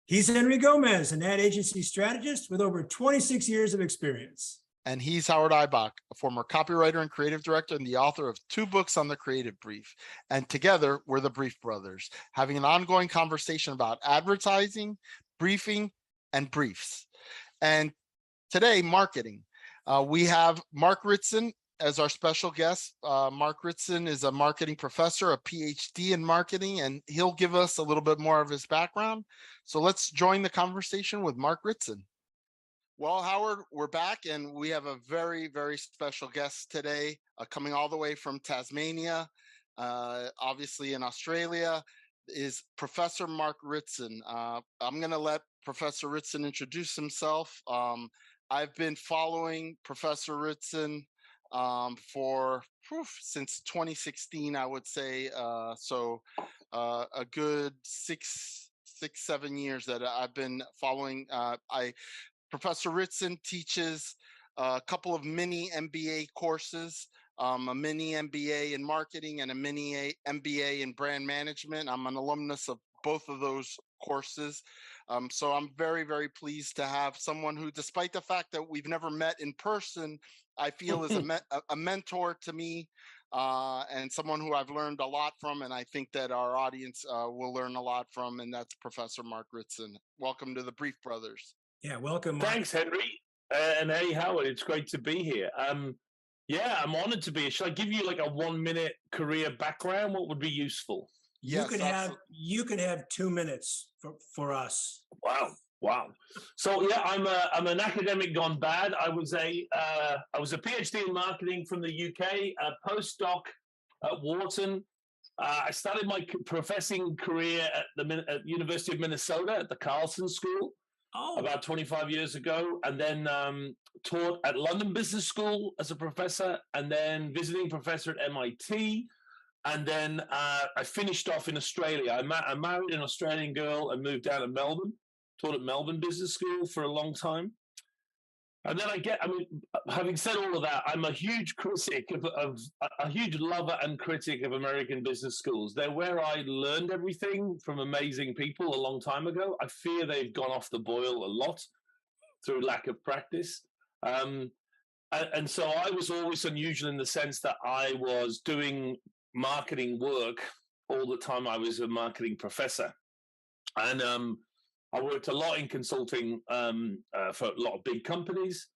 He's Henry Gomez, an ad agency strategist with over 26 years of experience. And he's Howard Eibach, a former copywriter and creative director and the author of 2 books on the creative brief. And together, we're the Brief Brothers, having an ongoing conversation about advertising, briefing, and briefs. And today, marketing. We have Mark Ritson as our special guest. Mark Ritson is a marketing professor, a PhD in marketing, and he'll give us a little bit more of his background. So let's join the conversation with Mark Ritson. Well, Howard, we're back, and we have a very, very special guest today, coming all the way from Tasmania, obviously in Australia, is Professor Mark Ritson. I'm going to let Professor Ritson introduce himself. I've been following Professor Ritson since 2016, I would say. So a good six, 7 years that I've been following. Professor Ritson teaches a couple of mini-MBA courses, a mini-MBA in marketing and a mini-MBA in brand management. I'm an alumnus of both of those courses. So I'm very, very pleased to have someone who, despite the fact that we've never met in person, I feel is a mentor to me, and someone who I've learned a lot from, and I think that our audience will learn a lot from, and that's Professor Mark Ritson. Welcome to the Brief Brothers. Yeah, welcome, Mark. Thanks, Henry. And hey, Howard, it's great to be here. Yeah, I'm honored to be here. Should I give you like a 1-minute career background? What would be useful? You could have 2 minutes for us. Wow. So yeah, I'm an academic gone bad. I was a PhD in marketing from the UK, a postdoc at Wharton. I started my professing career at the University of Minnesota at the Carlson School. About 25 years ago, and then taught at London Business School as a professor, and then visiting professor at MIT, and then I finished off in Australia. I married an Australian girl and moved down to Melbourne, taught at Melbourne Business School for a long time. And then having said all of that, I'm a huge critic a huge lover and critic of American business schools. They're where I learned everything from amazing people a long time ago. I fear they've gone off the boil a lot through lack of practice. And so I was always unusual in the sense that I was doing marketing work all the time. I was a marketing professor. And I worked a lot in consulting for a lot of big companies,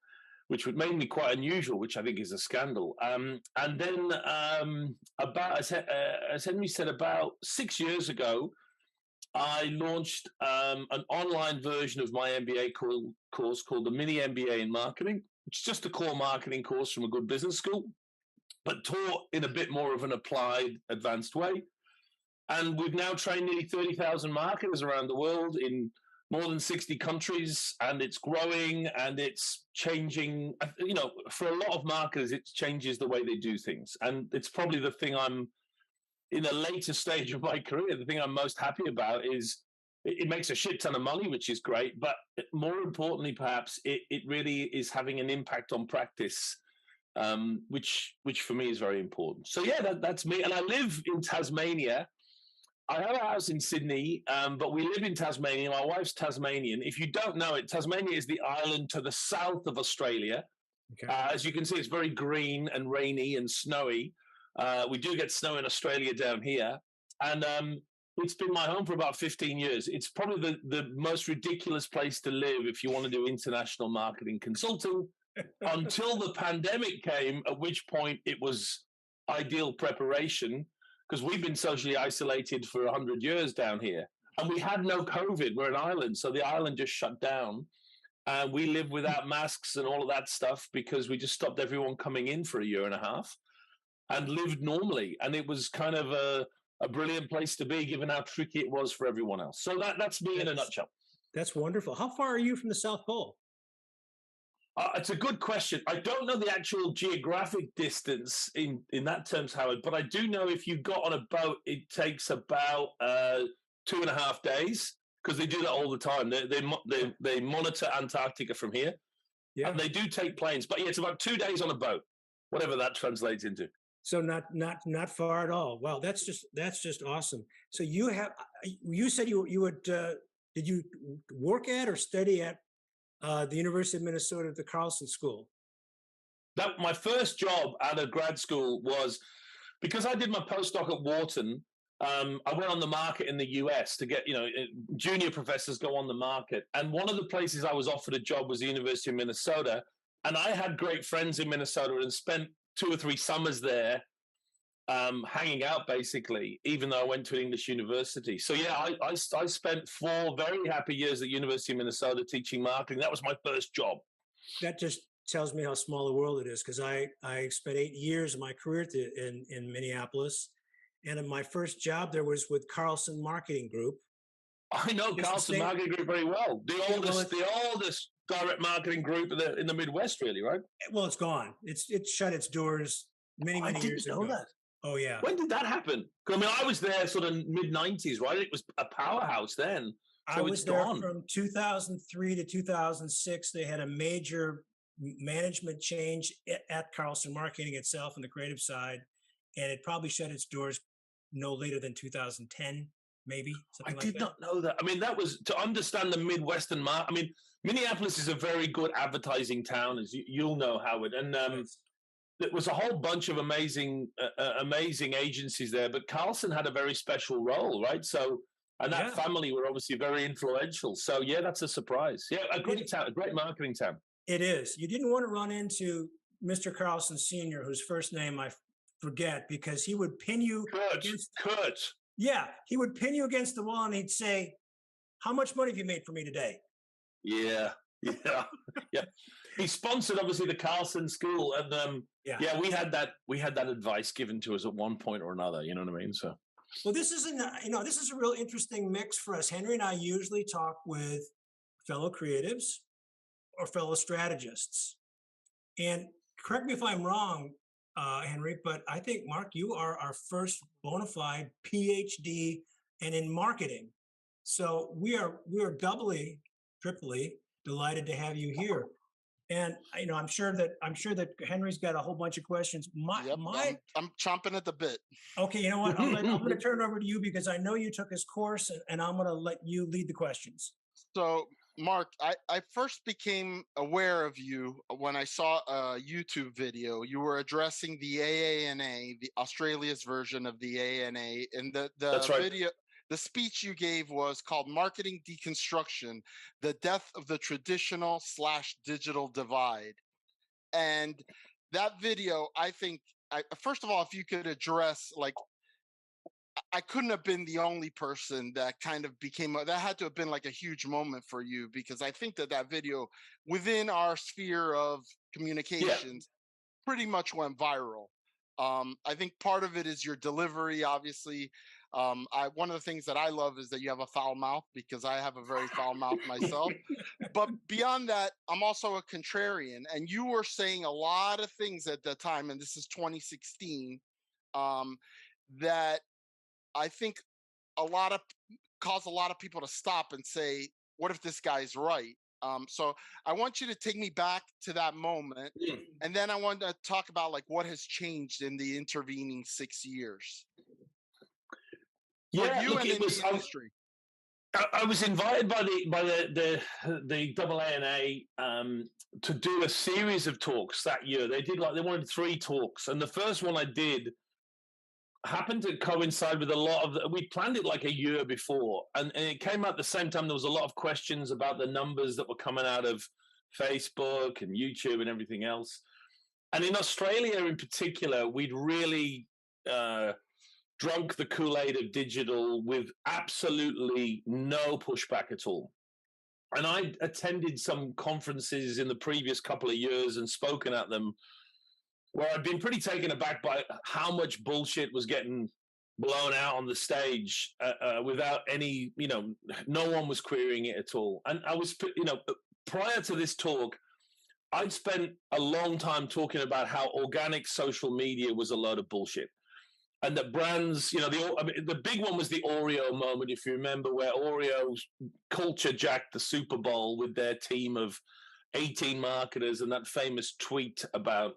which would make me quite unusual, which I think is a scandal. And then as Henry said, about 6 years ago, I launched an online version of my MBA course called the mini-MBA in marketing, which is just a core marketing course from a good business school, but taught in a bit more of an applied, advanced way. And we've now trained nearly 30,000 marketers around the world in more than 60 countries, and it's growing and it's changing. You know, for a lot of marketers, it changes the way they do things. And it's probably the thing I'm, in a later stage of my career, the thing I'm most happy about is it makes a shit ton of money, which is great. But more importantly, perhaps, it really is having an impact on practice, which for me is very important. So yeah, that's me. And I live in Tasmania. I have a house in Sydney, but we live in Tasmania. My wife's Tasmanian. If you don't know it, Tasmania is the island to the south of Australia. Okay. As you can see, it's very green and rainy and snowy. We do get snow in Australia down here. And it's been my home for about 15 years. It's probably the most ridiculous place to live if you want to do international marketing consulting until the pandemic came, at which point it was ideal preparation, because we've been socially isolated for 100 years down here. And we had no COVID. We're an island, so the island just shut down. And we live without masks and all of that stuff because we just stopped everyone coming in for a year and a half and lived normally. And it was kind of a brilliant place to be, given how tricky it was for everyone else. So that's me in a nutshell. That's wonderful. How far are you from the South Pole? It's a good question. I don't know the actual geographic distance in that terms, Howard, but I do know if you got on a boat, it takes about 2.5 days, because they do that all the time. They monitor Antarctica from here, and they do take planes. But yeah, it's about 2 days on a boat, whatever that translates into. So not far at all. Wow, that's just awesome. So you said you would did you work at or study at the University of Minnesota at the Carlson School? That my first job out of grad school was because I did my postdoc at Wharton. I went on the market in the US to get, junior professors go on the market. And one of the places I was offered a job was the University of Minnesota. And I had great friends in Minnesota and spent 2 or 3 summers there hanging out, basically, even though I went to an English university. So, yeah, I spent 4 very happy years at the University of Minnesota teaching marketing. That was my first job. That just tells me how small the world it is, because I spent 8 years of my career in Minneapolis. And in my first job there was with Carlson Marketing Group. I know Carlson Marketing Group very well. The oldest direct marketing group in the Midwest, really, right? Well, it's gone. It shut its doors many years ago. I didn't know that. Oh, yeah. When did that happen? I mean, I was there sort of mid-90s, right? It was a powerhouse then. So I was there from 2003 to 2006. They had a major management change at Carlson Marketing itself on the creative side, and it probably shut its doors no later than 2010, maybe. I did not know that. I mean, that was to understand the Midwestern market. I mean, Minneapolis is a very good advertising town, as you'll know, Howard. And there was a whole bunch of amazing agencies there, but Carlson had a very special role, right? So, and that family were obviously very influential. So, yeah, that's a surprise. Yeah, a great marketing town. It is. You didn't want to run into Mr. Carlson Sr., whose first name I forget, because he would pin you Kurt. Yeah, he would pin you against the wall and he'd say, "How much money have you made for me today?" Yeah. He sponsored obviously the Carlson School, and we had that advice given to us at one point or another. You know what I mean? So, well, this is a real interesting mix for us. Henry and I usually talk with fellow creatives or fellow strategists, and correct me if I'm wrong, Henry, but I think, Mark, you are our first bona fide PhD and in marketing. So we are doubly, triply delighted to have you here. And I'm sure that Henry's got a whole bunch of questions. I'm chomping at the bit. Okay, you know what? I'm going to turn it over to you because I know you took his course, and I'm going to let you lead the questions. So, Mark, I first became aware of you when I saw a YouTube video. You were addressing the AANA, the Australia's version of the AANA, and That's right. video. The speech you gave was called Marketing Deconstruction, the Death of the Traditional/Digital Divide. And that video, I think, first of all, if you could address, like, I couldn't have been the only person that kind of that had to have been like a huge moment for you, because I think that video within our sphere of communications pretty much went viral. I think part of it is your delivery, obviously. One of the things that I love is that you have a foul mouth, because I have a very foul mouth myself. But beyond that, I'm also a contrarian, and you were saying a lot of things at the time, and this is 2016, that I think caused a lot of people to stop and say, what if this guy's right? So I want you to take me back to that moment. And then I want to talk about like what has changed in the intervening 6 years. Yeah, you and in the industry. I was invited by the AANA to do a series of talks that year. They wanted 3 talks, and the first one I did happened to coincide with a lot of we planned it like a year before, and it came out at the same time. There was a lot of questions about the numbers that were coming out of Facebook and YouTube and everything else. And in Australia in particular, we'd really drunk the Kool-Aid of digital with absolutely no pushback at all. And I attended some conferences in the previous couple of years and spoken at them, where I'd been pretty taken aback by how much bullshit was getting blown out on the stage without any, no one was querying it at all. And I was, prior to this talk, I'd spent a long time talking about how organic social media was a load of bullshit. And that brands, the big one was the Oreo moment, if you remember, where Oreo culture jacked the Super Bowl with their team of 18 marketers and that famous tweet about,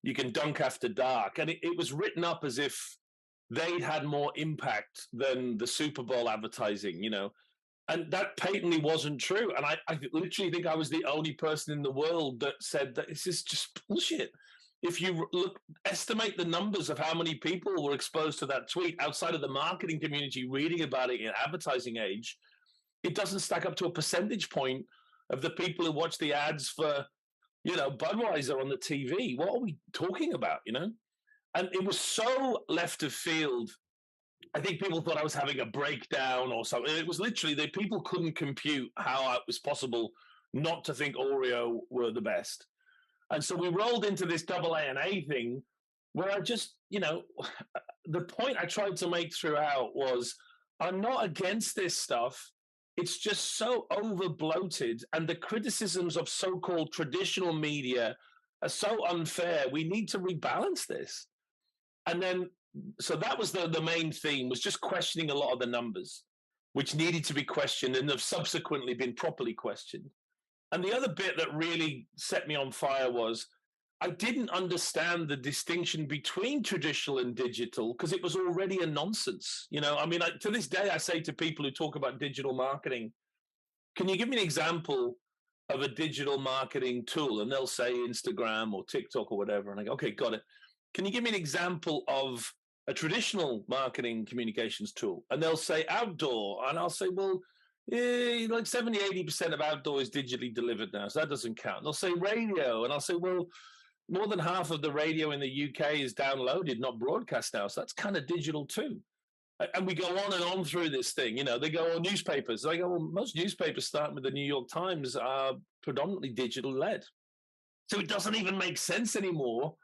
you can dunk after dark. And it was written up as if they'd had more impact than the Super Bowl advertising, And that patently wasn't true. And I literally think I was the only person in the world that said that this is just bullshit. If you estimate the numbers of how many people were exposed to that tweet outside of the marketing community reading about it in advertising age, it doesn't stack up to a percentage point of the people who watch the ads for, Budweiser on the TV. What are we talking about? And it was so left of field. I think people thought I was having a breakdown or something. It was literally that people couldn't compute how it was possible not to think Oreo were the best. And so we rolled into this double A and A thing where I just, the point I tried to make throughout was I'm not against this stuff. It's just so over bloated, and the criticisms of so-called traditional media are so unfair. We need to rebalance this. And then, so that was the main theme, was just questioning a lot of the numbers, which needed to be questioned and have subsequently been properly questioned. And the other bit that really set me on fire was I didn't understand the distinction between traditional and digital because it was already a nonsense. To this day, I say to people who talk about digital marketing, can you give me an example of a digital marketing tool? And they'll say Instagram or TikTok or whatever. And I go, okay, got it. Can you give me an example of a traditional marketing communications tool? And they'll say outdoor. And I'll say, well, like 70, 80% of outdoor is digitally delivered now. So that doesn't count. And they'll say radio. And I'll say, well, more than half of the radio in the UK is downloaded, not broadcast now. So that's kind of digital too. And we go on and on through this thing. They go on newspapers. They go, well, most newspapers starting with the New York Times are predominantly digital led. So it doesn't even make sense anymore,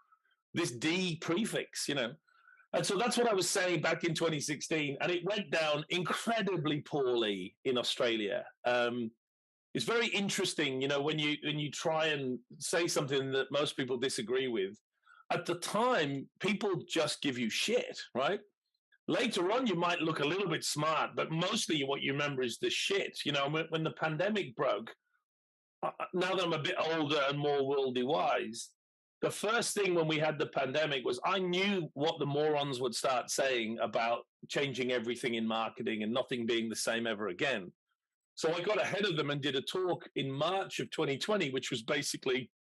this D prefix. And so that's what I was saying back in 2016. And it went down incredibly poorly in Australia. It's very interesting, when you try and say something that most people disagree with. At the time, people just give you shit, right? Later on, you might look a little bit smart, but mostly what you remember is the shit. When the pandemic broke, now that I'm a bit older and more worldly wise, the first thing when we had the pandemic was I knew what the morons would start saying about changing everything in marketing and nothing being the same ever again. So I got ahead of them and did a talk in March of 2020, which was basically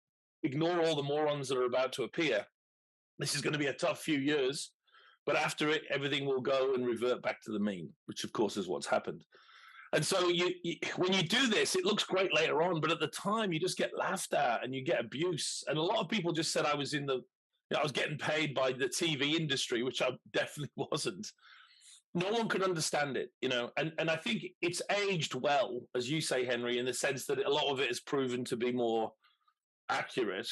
ignore all the morons that are about to appear. This is going to be a tough few years, but after it, everything will go and revert back to the mean, which of course is what's happened. And so when you do this, it looks great later on, but at the time you just get laughed at and you get abuse. And a lot of people just said I was I was getting paid by the TV industry, which I definitely wasn't. No one could understand it, and I think it's aged well, as you say, Henry, in the sense that a lot of it has proven to be more accurate.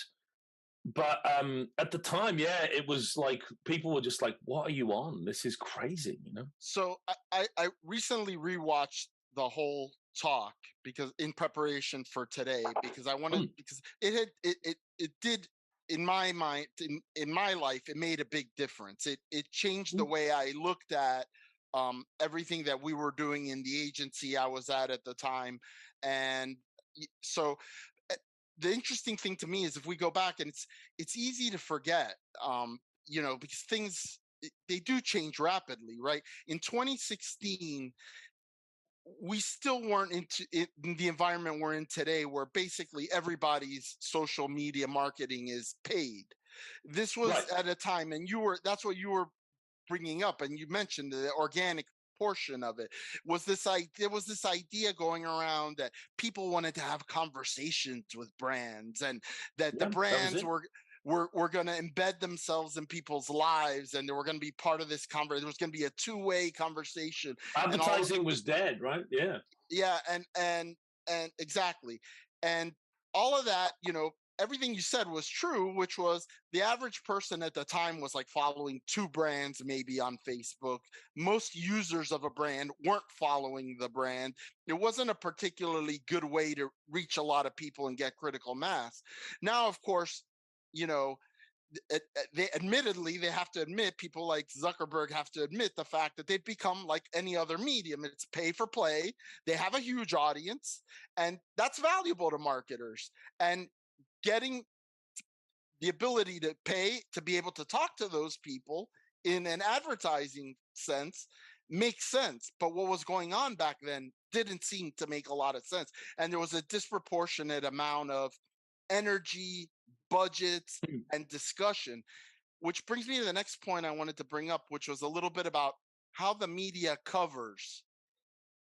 But at the time, yeah, it was like people were just like, what are you on? This is crazy, So I recently rewatched the whole talk because in preparation for today, because I wanted, because it did, in my mind, in my life, it made a big difference. It changed the way I looked at everything that we were doing in the agency I was at the time. And so the interesting thing to me is if we go back, and it's easy to forget, because things, they do change rapidly, right? In 2016, we still weren't in the environment we're in today, where basically everybody's social media marketing is paid. This was right at a time, and that's what you were bringing up, and you mentioned the organic portion of it there was this idea going around that people wanted to have conversations with brands, and that the brands were going to embed themselves in people's lives, and they were going to be part of this conversation. There was going to be a two-way conversation. Advertising was dead, right? Yeah, and exactly, and all of that, everything you said was true, which was the average person at the time was like following 2 brands maybe on Facebook. Most users of a brand weren't following the brand. It wasn't a particularly good way to reach a lot of people and get critical mass. Now, of course, they have to admit, people like Zuckerberg have to admit the fact that they've become like any other medium. It's pay for play. They have a huge audience, and that's valuable to marketers. And getting the ability to pay to be able to talk to those people in an advertising sense makes sense. But what was going on back then didn't seem to make a lot of sense. And there was a disproportionate amount of energy, budgets, and discussion, which brings me to the next point I wanted to bring up, which was a little bit about how the media covers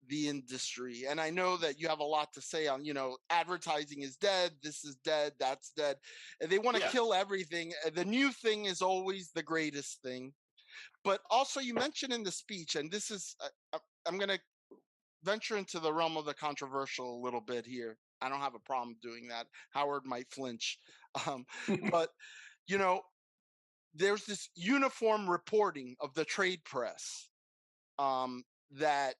the industry. And I know that you have a lot to say on, advertising is dead, this is dead, that's dead. And they want to kill everything. The new thing is always the greatest thing. But also you mentioned in the speech, and this is, I'm going to venture into the realm of the controversial a little bit here. I don't have a problem doing that. Howard might flinch. But, there's this uniform reporting of the trade press that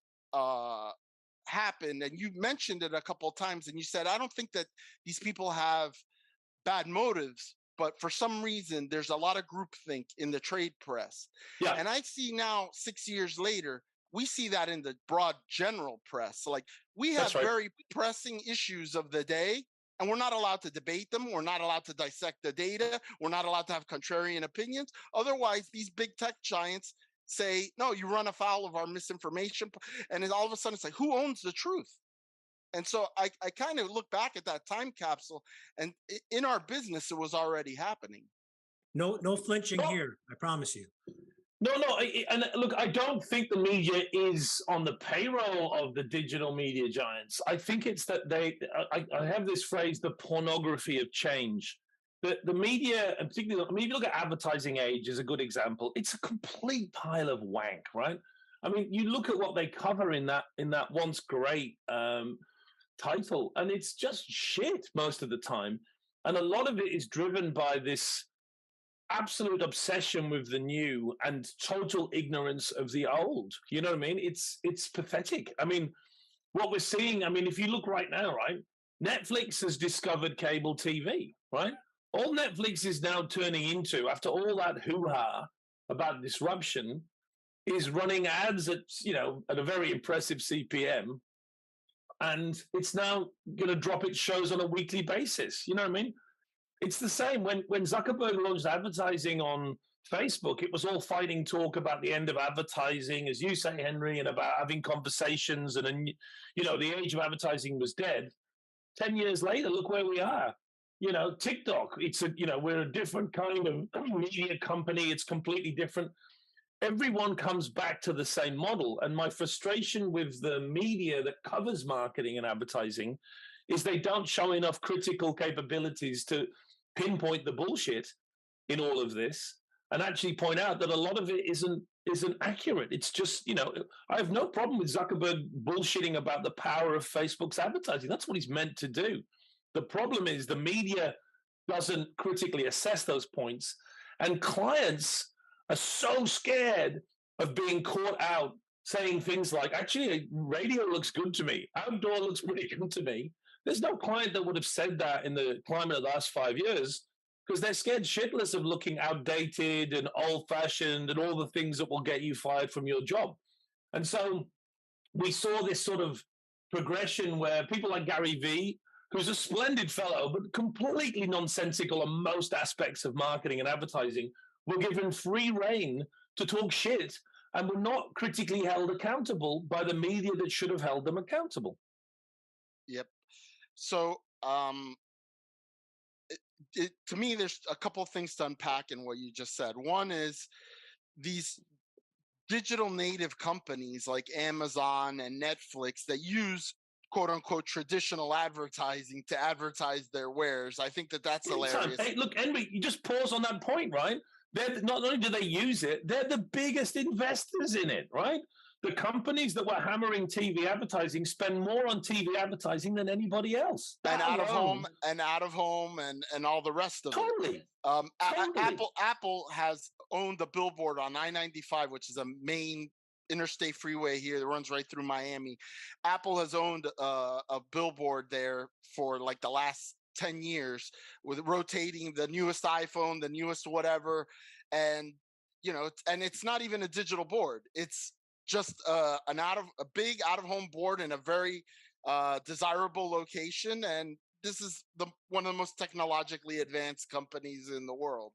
happened, and you mentioned it a couple of times, and you said, I don't think that these people have bad motives, but for some reason there's a lot of groupthink in the trade press. And I see now 6 years later, we see that in the broad general press. Like, we have very pressing issues of the day, and we're not allowed to debate them. We're not allowed to dissect the data. We're not allowed to have contrarian opinions. Otherwise, these big tech giants say, no, you run afoul of our misinformation. And then all of a sudden it's like, who owns the truth? And so I kind of look back at that time capsule, and in our business, it was already happening. No flinching here, I promise you. No, and look, I don't think the media is on the payroll of the digital media giants. I think it's that I have this phrase, the pornography of change. The media, and particularly, I mean, if you look at Advertising Age is a good example. It's a complete pile of wank, right? I mean, you look at what they cover in that once great title, and it's just shit most of the time. And a lot of it is driven by this absolute obsession with the new and total ignorance of the old. You know what I mean? It's pathetic. I mean, what we're seeing, I mean, if you look right now, right, Netflix has discovered cable TV, right? All Netflix is now turning into, after all that hoo-ha about disruption, is running ads at, at a very impressive CPM. And it's now going to drop its shows on a weekly basis. You know what I mean? It's the same when Zuckerberg launched advertising on Facebook. It was all fighting talk about the end of advertising, as you say, Henry, and about having conversations. And the age of advertising was dead. 10 years later, look where we are. TikTok. It's we're a different kind of media company. It's completely different. Everyone comes back to the same model. And my frustration with the media that covers marketing and advertising is they don't show enough critical capabilities to pinpoint the bullshit in all of this and actually point out that a lot of it isn't accurate. It's just, I have no problem with Zuckerberg bullshitting about the power of Facebook's advertising. That's what he's meant to do. The problem is the media doesn't critically assess those points, and clients are so scared of being caught out saying things like, actually, radio looks good to me. Outdoor looks pretty good to me. There's no client that would have said that in the climate of the last 5 years, because they're scared shitless of looking outdated and old-fashioned and all the things that will get you fired from your job. And so we saw this sort of progression where people like Gary Vee, who's a splendid fellow, but completely nonsensical on most aspects of marketing and advertising, were given free rein to talk shit and were not critically held accountable by the media that should have held them accountable. Yep. So to me, there's a couple of things to unpack in what you just said. One is these digital native companies like Amazon and Netflix that use quote unquote traditional advertising to advertise their wares. I think that's hilarious. Hey, look, Henry, you just pause on that point, right? They're not only do they use it, they're the biggest investors in it, right? The companies that were hammering TV advertising spend more on TV advertising than anybody else. And out of home and all the rest of it. Totally. Apple has owned the billboard on I-95, which is a main interstate freeway here that runs right through Miami. Apple has owned a billboard there for like the last 10 years with rotating the newest iPhone, the newest whatever. And, and it's not even a digital board. It's just a big out of home board in a very desirable location. And this is one of the most technologically advanced companies in the world.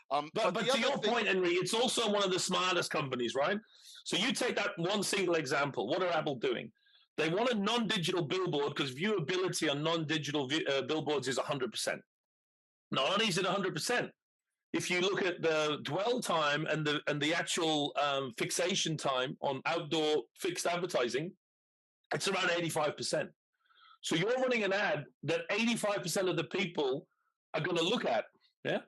But to your point, Henry, it's also one of the smartest companies, right? So you take that one single example. What are Apple doing? They want a non-digital billboard because viewability on non-digital billboards is 100%. Not only is it 100%, if you look at the dwell time and the actual fixation time on outdoor fixed advertising, it's around 85%. So you're running an ad that 85% of the people are going to look at. Yeah.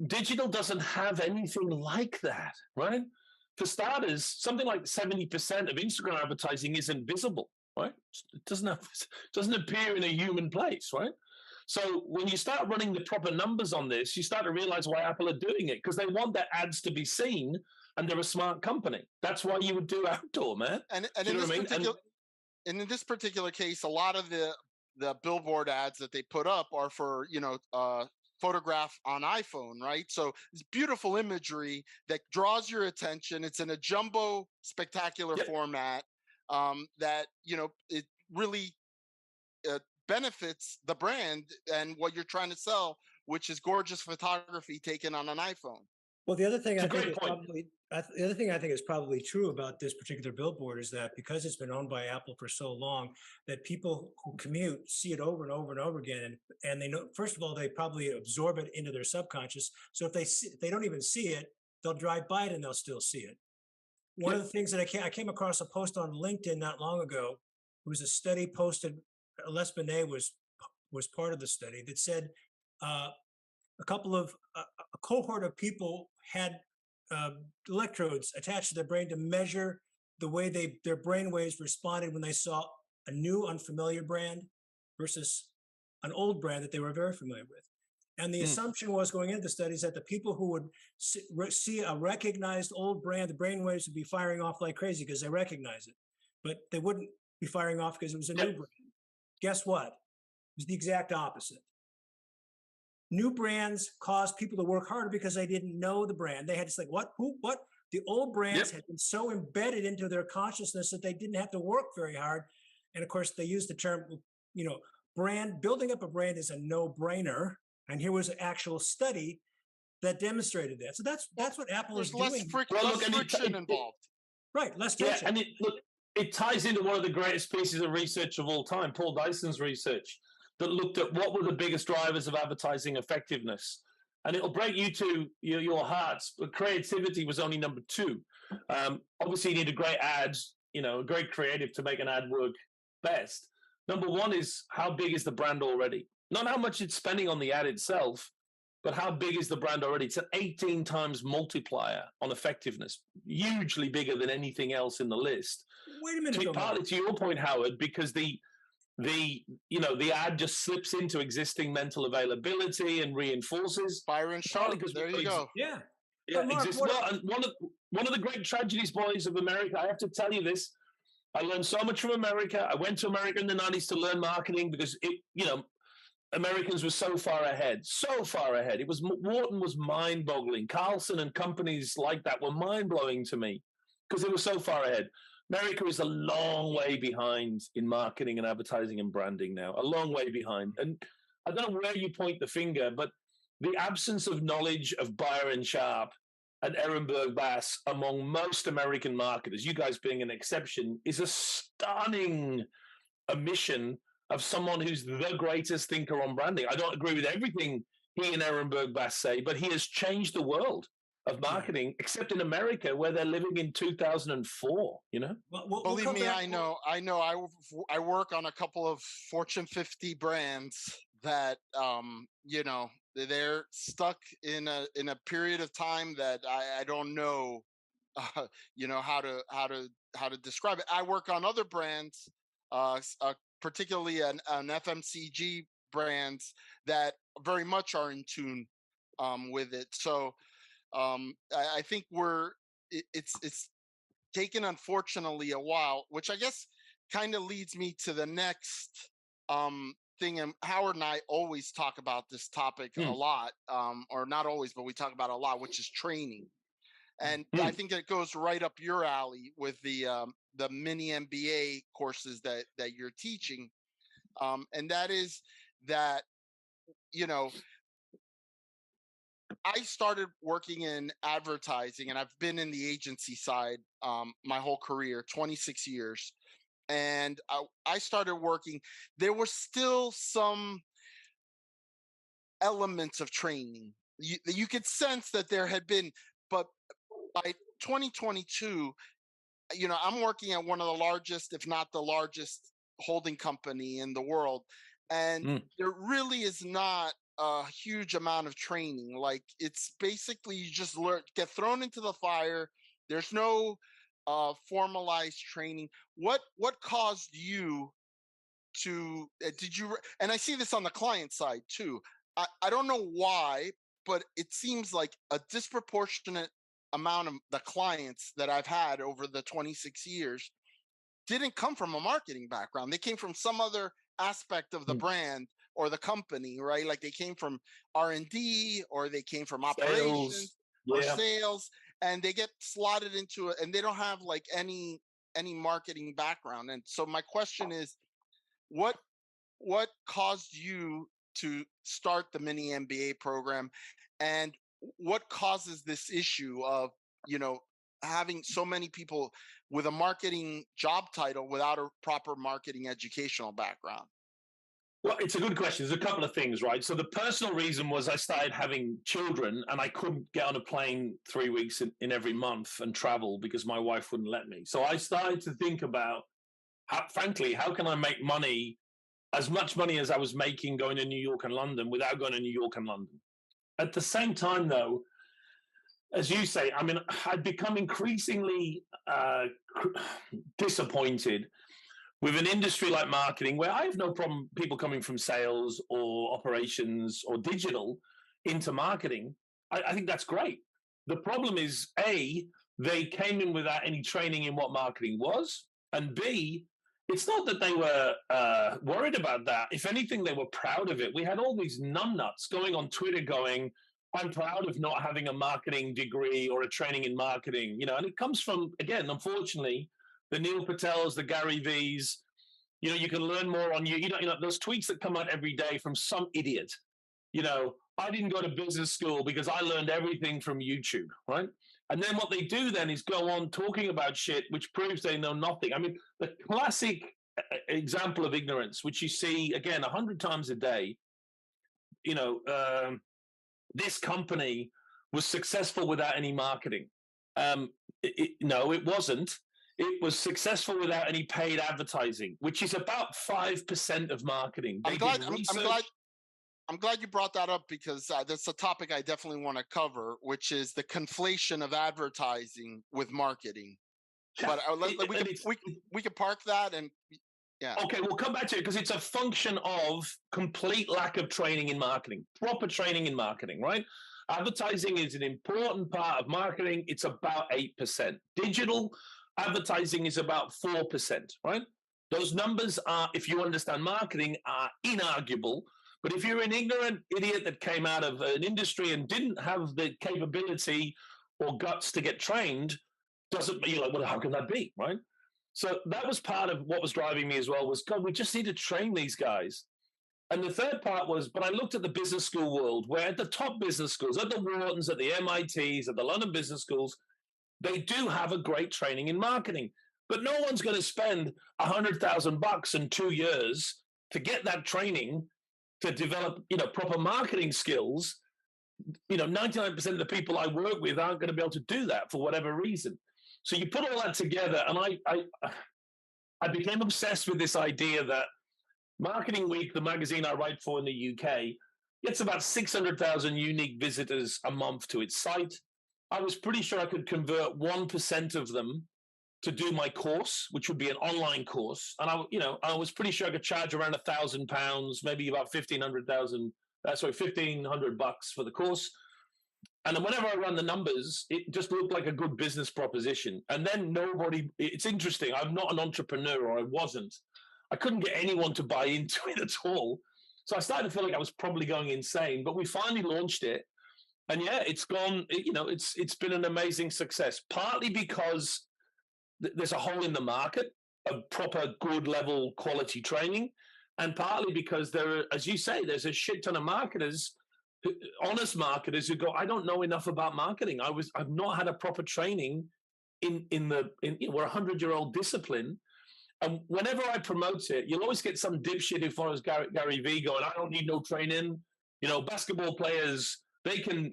Digital doesn't have anything like that, right? For starters, something like 70% of Instagram advertising isn't visible, right? It doesn't appear in a human place, right? So when you start running the proper numbers on this, you start to realize why Apple are doing it, because they want their ads to be seen, and they're a smart company. That's why you would do outdoor, man. And in this particular case, a lot of the billboard ads that they put up are for, photograph on iPhone, right? So it's beautiful imagery that draws your attention. It's in a jumbo spectacular format that, it really benefits the brand and what you're trying to sell, which is gorgeous photography taken on an iPhone. Well, the other thing I think is probably true about this particular billboard is that because it's been owned by Apple for so long, that people who commute see it over and over and over again, and they know, first of all, they probably absorb it into their subconscious. So if they don't even see it, they'll drive by it and they'll still see it. One of the things that I came across a post on LinkedIn not long ago. It was a study posted. Les Binet was part of the study that said a cohort of people had electrodes attached to their brain to measure the way their brain waves responded when they saw a new unfamiliar brand versus an old brand that they were very familiar with. And the assumption was going into the studies that the people who would see a recognized old brand, the brain waves would be firing off like crazy because they recognize it, but they wouldn't be firing off because it was a new brand. Guess what? It was the exact opposite. New brands caused people to work harder because they didn't know the brand. They had to say, what, who, what? The old brands had been so embedded into their consciousness that they didn't have to work very hard. And of course, they used the term, brand, building up a brand is a no-brainer. And here was an actual study that demonstrated that. So that's what Apple is doing. Less friction involved. Right, less tension. Yeah, and it ties into one of the greatest pieces of research of all time, Paul Dyson's research, that looked at what were the biggest drivers of advertising effectiveness. And it'll break you to your hearts, but creativity was only number 2. Obviously, you need a great ad, a great creative to make an ad work best. Number 1 is how big is the brand already? Not how much it's spending on the ad itself, but how big is the brand already? It's an 18 times multiplier on effectiveness, hugely bigger than anything else in the list. Wait a minute. Partly to your point, Howard, because the ad just slips into existing mental availability and reinforces. Byron Sharp, there you go. Yeah. Mark, and one of the great tragedies, boys, of America, I have to tell you this, I learned so much from America. I went to America in the 90s to learn marketing because Americans were so far ahead. Wharton was mind-boggling. Carlson and companies like that were mind-blowing to me because they were so far ahead. America is a long way behind in marketing and advertising and branding now, a long way behind. And I don't know where you point the finger, but the absence of knowledge of Byron Sharp and Ehrenberg Bass among most American marketers, you guys being an exception, is a stunning omission of someone who's the greatest thinker on branding. I don't agree with everything he and Ehrenberg Bass say, but he has changed the world of marketing, except in America, where they're living in 2004. Believe me, I know. I work on a couple of Fortune 50 brands that, they're stuck in a period of time that I don't know, how to describe it. I work on other brands, particularly an FMCG brands that very much are in tune with it. So I think it's taken, unfortunately, a while, which I guess kind of leads me to the next thing. And Howard and I always talk about this topic a lot, or not always, but we talk about it a lot, which is training. And I think it goes right up your alley with the mini-MBA courses that you're teaching. And that is that, you know, I started working in advertising, and I've been in the agency side my whole career, 26 years. And I started working, there were still some elements of training. You could sense that there had been, but by 2022, you know, I'm working at one of the largest, if not the largest holding company in the world. And there really is not a huge amount of training. Like, it's basically you just get thrown into the fire. There's no formalized training. What caused you to did you and I see this on the client side too. I don't know why, but it seems like a disproportionate amount of the clients that I've had over the 26 years didn't come from a marketing background. They came from some other aspect of the brand or the company, right? Like they came from R&D, or they came from operations or sales, and they get slotted into it, and they don't have like any marketing background. And so my question is, what caused you to start the mini-MBA program, and what causes this issue of, you know, having so many people with a marketing job title without a proper marketing educational background? Well, it's a good question. There's a couple of things, right? So the personal reason was I started having children, and I couldn't get on a plane 3 weeks in every month and travel because my wife wouldn't let me. So I started to think about, frankly, how can I make money, as much money as I was making going to New York and London, without going to New York and London. At the same time, though, as you say, I mean, I'd become increasingly disappointed with an industry like marketing, where I have no problem people coming from sales or operations or digital into marketing. I think that's great. The problem is, A, they came in without any training in what marketing was, and B, it's not that they were worried about that. If anything, they were proud of it. We had all these numbnuts going on Twitter going, I'm proud of not having a marketing degree or a training in marketing, you know, and it comes from, again, unfortunately, the Neil Patels, the Gary V's. You know, you can learn more on you know, those tweets that come out every day from some idiot. You know, I didn't go to business school because I learned everything from YouTube, right? And then what they do then is go on talking about shit, which proves they know nothing. I mean, the classic example of ignorance, which you see, again, 100 times a day, you know, this company was successful without any marketing. No, it wasn't. It was successful without any paid advertising, which is about 5% of marketing. I'm glad you brought that up, because that's a topic I definitely want to cover, which is the conflation of advertising with marketing. But we can park that, and yeah. Okay, we'll come back to it, because it's a function of complete lack of training in marketing, proper training in marketing, right? Advertising is an important part of marketing. It's about 8%. Digital advertising is about 4%, right? Those numbers are, if you understand marketing, are inarguable. But if you're an ignorant idiot that came out of an industry and didn't have the capability or guts to get trained, you're like, well, how can that be, right? So that was part of what was driving me as well, was, God, we just need to train these guys. And the third part was, but I looked at the business school world, where at the top business schools, at the Whartons, at the MITs, at the London business schools, they do have a great training in marketing. But no one's going to spend $100,000 in 2 years to get that training to develop, you know, proper marketing skills. You know, 99% of the people I work with aren't going to be able to do that for whatever reason. So you put all that together, and I became obsessed with this idea that Marketing Week, the magazine I write for in the UK, gets about 600,000 unique visitors a month to its site. I was pretty sure I could convert 1% of them to do my course, which would be an online course. And I was pretty sure I could charge around £1,000, maybe about $1,500 for the course. And then whenever I run the numbers, it just looked like a good business proposition. And then it's interesting. I'm not an entrepreneur, or I wasn't. I couldn't get anyone to buy into it at all. So I started to feel like I was probably going insane, but we finally launched it. And yeah, it's gone, it's been an amazing success, partly because there's a hole in the market of proper good level quality training. and partly because there are, as you say, there's a shit ton of marketers, honest marketers, who go, I don't know enough about marketing. I've not had a proper training in we're a 100-year-old discipline. And whenever I promote it, you'll always get some dipshit who follows Gary Vee going, I don't need no training. Basketball players, they can,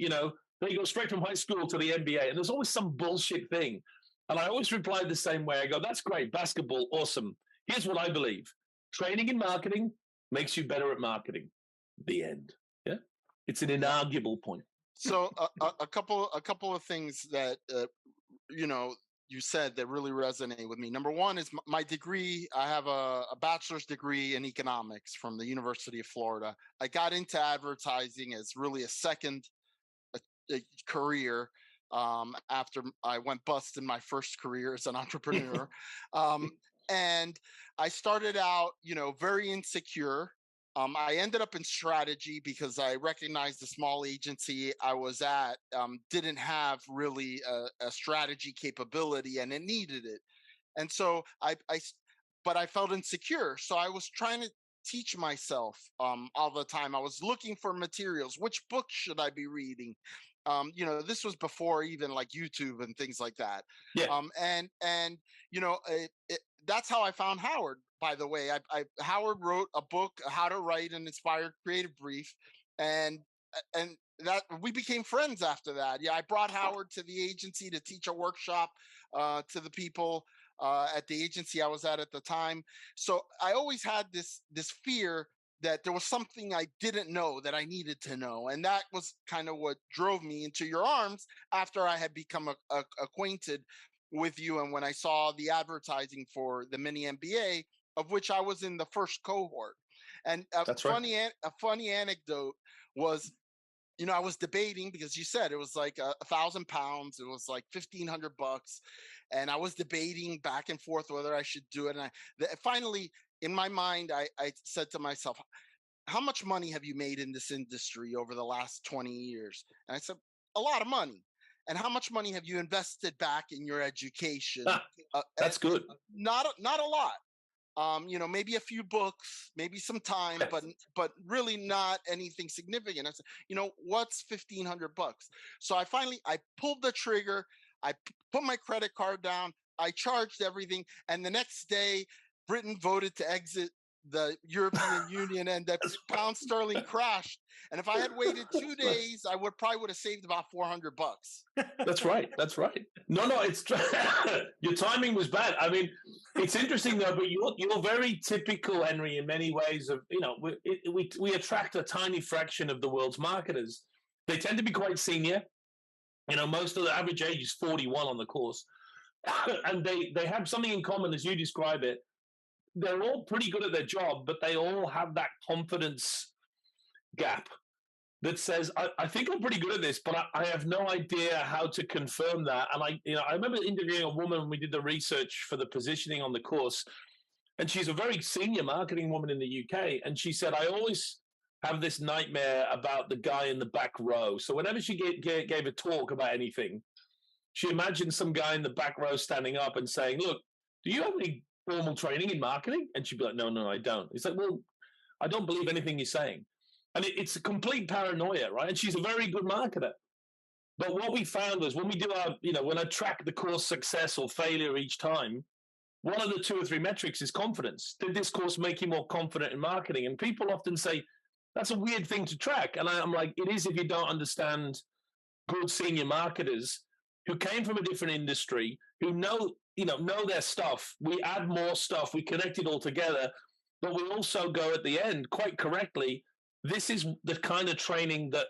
they go straight from high school to the NBA. And there's always some bullshit thing. And I always reply the same way. I go, that's great. Basketball, awesome. Here's what I believe. Training in marketing makes you better at marketing. The end. Yeah. It's an inarguable point. So a couple of things that, you said that really resonate with me. Number one is my degree. I have a bachelor's degree in economics from the University of Florida. I got into advertising as really a second career after I went bust in my first career as an entrepreneur. And I started out, very insecure. I ended up in strategy because I recognized the small agency I was at didn't have really a strategy capability, and it needed it. And so but I felt insecure. So I was trying to teach myself all the time. I was looking for materials. Which books should I be reading? This was before even like YouTube and things like that. Yeah. That's how I found Howard. By the way, Howard wrote a book, How to Write an Inspired Creative Brief, and that we became friends after that. Yeah, I brought Howard to the agency to teach a workshop to the people at the agency I was at the time. So I always had this fear that there was something I didn't know that I needed to know, and that was kind of what drove me into your arms after I had become acquainted with you, and when I saw the advertising for the mini-MBA, of which I was in the first cohort. And a funny anecdote was, I was debating, because you said it was like £1,000, it was like $1,500, and I was debating back and forth whether I should do it. And finally, in my mind, I said to myself, how much money have you made in this industry over the last 20 years? And I said, a lot of money. And how much money have you invested back in your education? That's good. Not a lot. Maybe a few books, maybe some time, but really not anything significant. I said, what's $1,500? So I pulled the trigger. I put my credit card down. I charged everything. And the next day, Britain voted to exit the European Union, and the pound sterling crashed. And if I had waited 2 days, I would have saved about $400. That's right. No, it's your timing was bad. I mean, it's interesting though, but you're very typical, Henry, in many ways. Of we attract a tiny fraction of the world's marketers. They tend to be quite senior. Most of the average age is 41 on the course, and they have something in common, as you describe it. They're all pretty good at their job, but they all have that confidence gap that says, I think I'm pretty good at this, but I have no idea how to confirm that. And I remember interviewing a woman when we did the research for the positioning on the course, and she's a very senior marketing woman in the UK. And she said, I always have this nightmare about the guy in the back row. So whenever she gave a talk about anything, she imagined some guy in the back row standing up and saying, look, do you have any formal training in marketing? And she'd be like, no, I don't. It's like, well, I don't believe anything you're saying. And it's a complete paranoia, right? And she's a very good marketer. But what we found was when we do when I track the course success or failure each time, one of the 2 or 3 metrics is confidence. Did this course make you more confident in marketing? And people often say, that's a weird thing to track. And I'm like, it is if you don't understand good senior marketers who came from a different industry, who know their stuff. We add more stuff, we connect it all together, but we also go at the end quite correctly. This is the kind of training that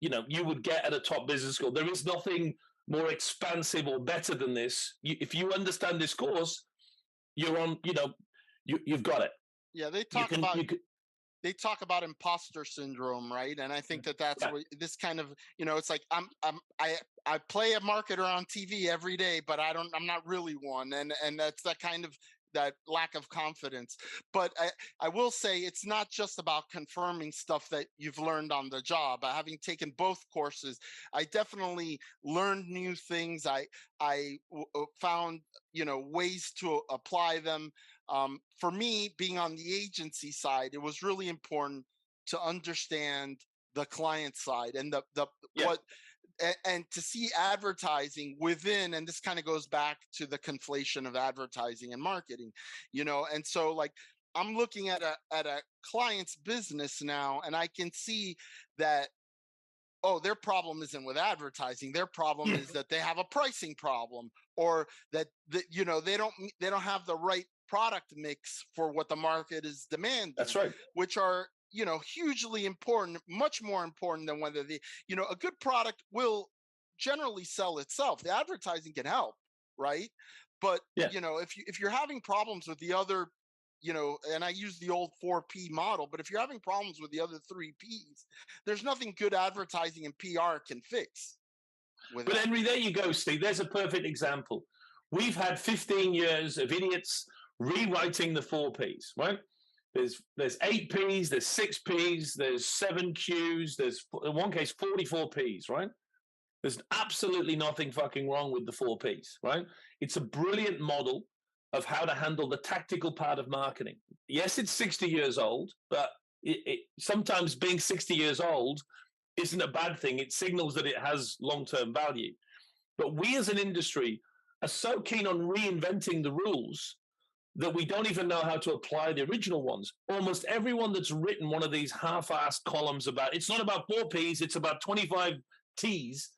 you would get at a top business school. There is nothing more expansive or better than this. If you understand this course, you're on. You've got it. Yeah, they talk about imposter syndrome, right? And I think that's what this kind of, it's like I play a marketer on TV every day, but I'm not really one, and that's that kind of that lack of confidence. But I will say it's not just about confirming stuff that you've learned on the job. Having taken both courses, I definitely learned new things. I found ways to apply them. For me, being on the agency side, it was really important to understand the client side and and to see advertising within, and this kind of goes back to the conflation of advertising and marketing, and so like I'm looking at a client's business now, and I can see that, oh, their problem isn't with advertising. Their problem is that they have a pricing problem, or that they don't have the right product mix for what the market is demanding. That's right. Which are hugely important, much more important than whether a good product will generally sell itself. The advertising can help, right? But if you're having problems with the other, and I use the old 4P model, but if you're having problems with the other 3 Ps, there's nothing good advertising and PR can fix. But Henry, there you go, Steve. There's a perfect example. We've had 15 years of idiots rewriting the 4 Ps, right? There's 8 Ps, there's 6 Ps, there's 7 Qs, there's in one case 44 Ps, right? There's absolutely nothing fucking wrong with the 4 Ps, right? It's a brilliant model of how to handle the tactical part of marketing. Yes, it's 60 years old, but sometimes being 60 years old isn't a bad thing. It signals that it has long-term value. But we as an industry are so keen on reinventing the rules that we don't even know how to apply the original ones. Almost everyone that's written one of these half-assed columns about, it's not about 4 Ps, it's about 25 Ts,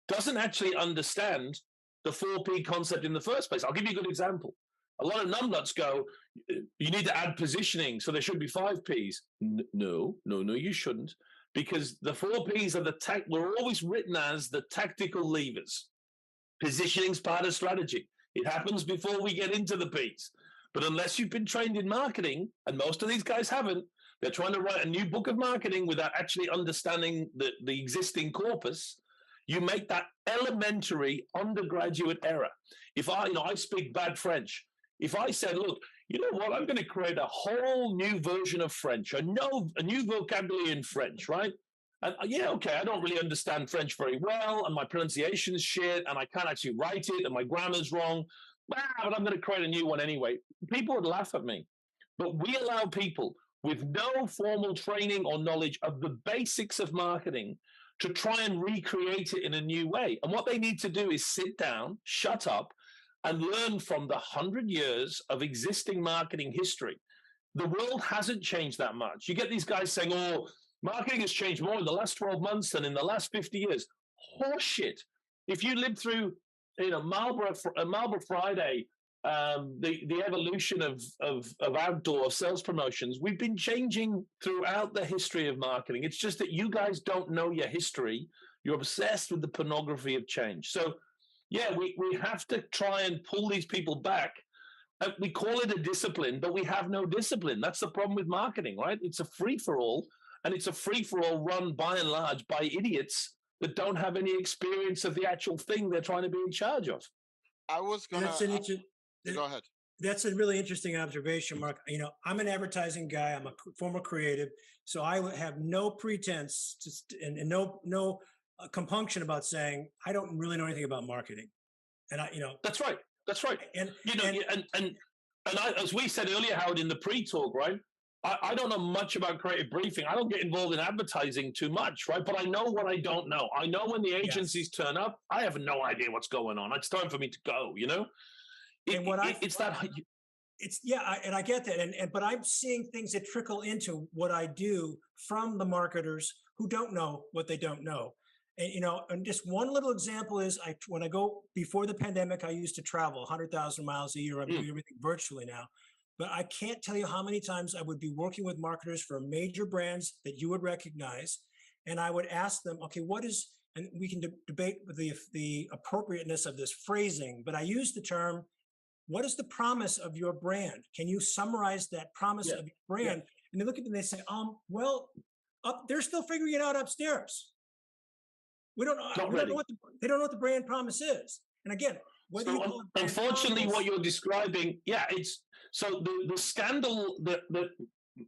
doesn't actually understand the 4P concept in the first place. I'll give you a good example. A lot of numbnuts go, you need to add positioning, so there should be 5 Ps. No, you shouldn't. Because the 4 Ps are were always written as the tactical levers. Positioning's part of strategy. It happens before we get into the Ps. But unless you've been trained in marketing, and most of these guys haven't, they're trying to write a new book of marketing without actually understanding the existing corpus. You make that elementary undergraduate error. If I speak bad French. If I said, look, you know what, I'm going to create a whole new version of French, a new vocabulary in French, right? And okay, I don't really understand French very well, and my pronunciation's shit, and I can't actually write it, and my grammar's wrong, but I'm going to create a new one anyway. People would laugh at me. But we allow people with no formal training or knowledge of the basics of marketing to try and recreate it in a new way. And what they need to do is sit down, shut up, and learn from the 100 years of existing marketing history. The world hasn't changed that much. You get these guys saying, oh, marketing has changed more in the last 12 months than in the last 50 years. Horseshit. If you lived through, Marlboro Friday, the evolution of outdoor sales promotions, we've been changing throughout the history of marketing. It's just that you guys don't know your history. You're obsessed with the pornography of change. So, yeah, we have to try and pull these people back. We call it a discipline, but we have no discipline. That's the problem with marketing, right? It's a free-for-all, and it's a free-for-all run by and large by idiots that don't have any experience of the actual thing they're trying to be in charge of. I was going to... Go ahead. That's a really interesting observation, Mark. I'm an advertising guy. I'm a former creative, so I have no pretense and no compunction about saying I don't really know anything about marketing. And that's right. And as we said earlier, Howard, in the pre-talk, right? I don't know much about creative briefing. I don't get involved in advertising too much, right? But I know what I don't know. I know when the agencies turn up, I have no idea what's going on. It's time for me to go. And I get that. But I'm seeing things that trickle into what I do from the marketers who don't know what they don't know. And just one little example is when I go before the pandemic, I used to travel 100,000 miles a year. I'm doing everything virtually now. But I can't tell you how many times I would be working with marketers for major brands that you would recognize. And I would ask them, okay, and we can debate the appropriateness of this phrasing, but I use the term, what is the promise of your brand? Can you summarize that promise of your brand? And they look at me and they say, they're still figuring it out upstairs. They don't know what the brand promise is. And again, unfortunately, what you're describing, it's so the scandal that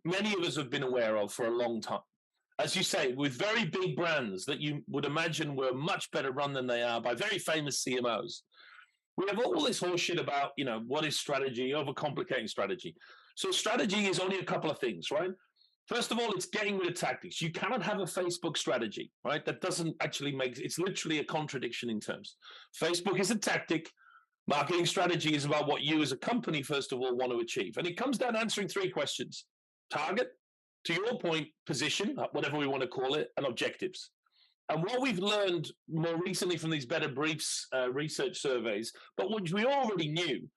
many of us have been aware of for a long time, as you say, with very big brands that you would imagine were much better run than they are by very famous CMOs. we have all this horseshit about, what is strategy, overcomplicating strategy. So strategy is only a couple of things, right? First of all, it's getting rid of tactics. You cannot have a Facebook strategy, right? That doesn't actually it's literally a contradiction in terms. Facebook is a tactic. Marketing strategy is about what you as a company, first of all, want to achieve. And it comes down to answering three questions: target, to your point, position, whatever we want to call it, and objectives. And what we've learned more recently from these Better Briefs research surveys, but what we already knew,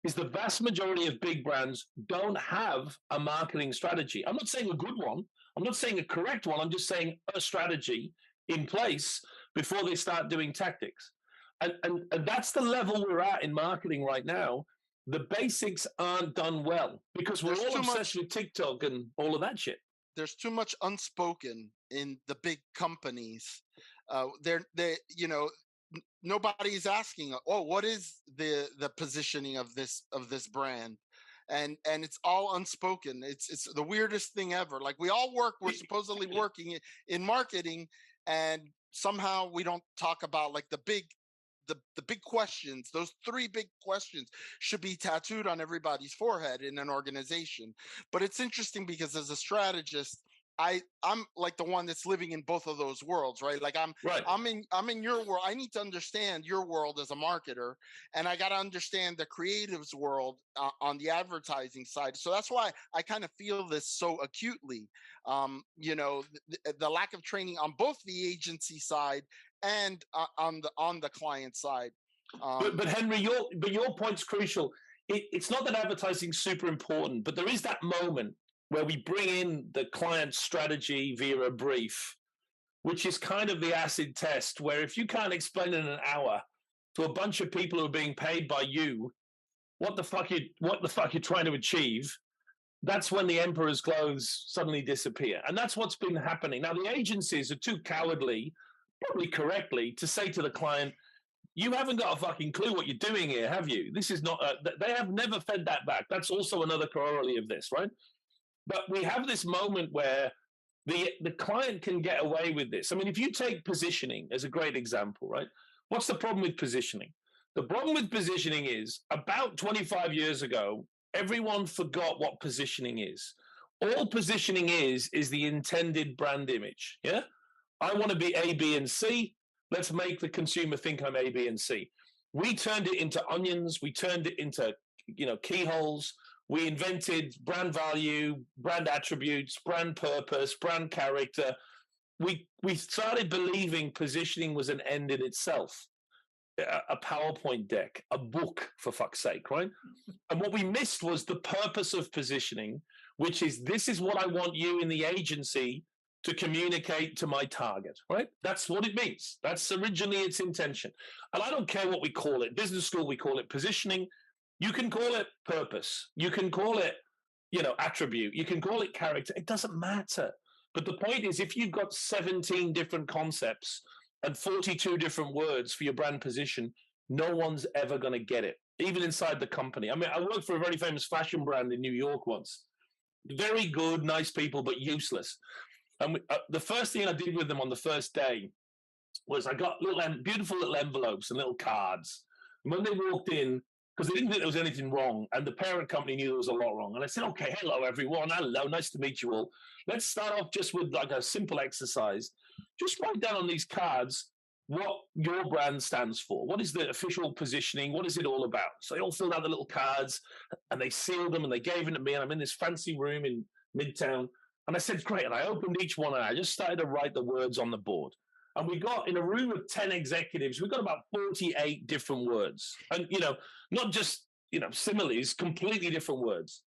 is the vast majority of big brands don't have a marketing strategy. I'm not saying a good one. I'm not saying a correct one. I'm just saying a strategy in place before they start doing tactics. And that's the level we're at in marketing right now. The basics aren't done well because we're all obsessed with TikTok and all of that shit. There's too much unspoken in the big companies. Nobody's asking, oh, what is the positioning of this brand? And it's all unspoken. It's the weirdest thing ever. Like we're supposedly working in marketing, and somehow we don't talk about like the big questions. Those three big questions should be tattooed on everybody's forehead in an organization. But it's interesting because as a strategist, I'm like the one that's living in both of those worlds, right? Like I'm in your world. I need to understand your world as a marketer, and I got to understand the creatives world on the advertising side. So that's why I kind of feel this so acutely. The lack of training on both the agency side and on the client side. But Henry, your point's crucial. It's not that advertising's super important, but there is that moment where we bring in the client strategy via a brief, which is kind of the acid test, where if you can't explain in an hour to a bunch of people who are being paid by you what the fuck you're trying to achieve, that's when the emperor's clothes suddenly disappear. And that's what's been happening. Now, the agencies are too cowardly, probably correctly, to say to the client, you haven't got a fucking clue what you're doing here, have you? This is not, they have never fed that back. That's also another corollary of this, right? But we have this moment where the client can get away with this. I mean, if you take positioning as a great example, right? What's the problem with positioning? The problem with positioning is about 25 years ago, everyone forgot what positioning is. All positioning is the intended brand image. Yeah. I want to be A, B, and C. Let's make the consumer think I'm A, B, and C. We turned it into onions. We turned it into, keyholes. We invented brand value, brand attributes, brand purpose, brand character. We started believing positioning was an end in itself. A PowerPoint deck, a book, for fuck's sake, right? And what we missed was the purpose of positioning, which is this is what I want you in the agency to communicate to my target, right? That's what it means. That's originally its intention. And I don't care what we call it. Business school, we call it positioning. You can call it purpose. You can call it, attribute. You can call it character. It doesn't matter. But the point is, if you've got 17 different concepts and 42 different words for your brand position, no one's ever going to get it, even inside the company. I mean, I worked for a very famous fashion brand in New York once. Very good, nice people, but useless. And the first thing I did with them on the first day was I got beautiful little envelopes and little cards. And when they walked in, because they didn't think there was anything wrong, and the parent company knew there was a lot wrong. And I said, okay, hello, everyone. Hello, nice to meet you all. Let's start off just with like a simple exercise. Just write down on these cards what your brand stands for. What is the official positioning? What is it all about? So they all filled out the little cards, and they sealed them, and they gave them to me. And I'm in this fancy room in Midtown. And I said, great. And I opened each one, and I just started to write the words on the board. And we got, in a room of 10 executives, we got about 48 different words. And, not just, similes, completely different words.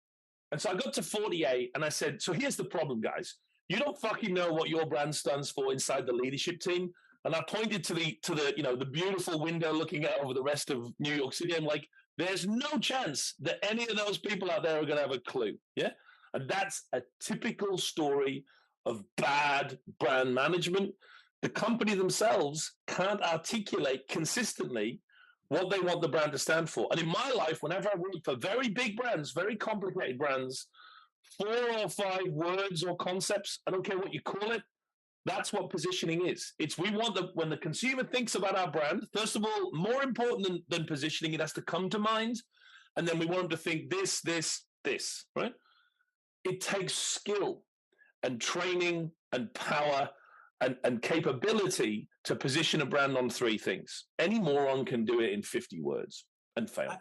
And so I got to 48, and I said, so here's the problem, guys. You don't fucking know what your brand stands for inside the leadership team. And I pointed to the beautiful window looking out over the rest of New York City. I'm like, there's no chance that any of those people out there are going to have a clue. Yeah. And that's a typical story of bad brand management. The company themselves can't articulate consistently what they want the brand to stand for. And in my life, whenever I work for very big brands, very complicated brands, 4 or 5 words or concepts, I don't care what you call it, That's what positioning is. It's we want when the consumer thinks about our brand, first of all, more important than positioning, it has to come to mind. And then we want them to think this, right? It takes skill and training and power and capability to position a brand on 3 things. Any moron can do it in 50 words and fail.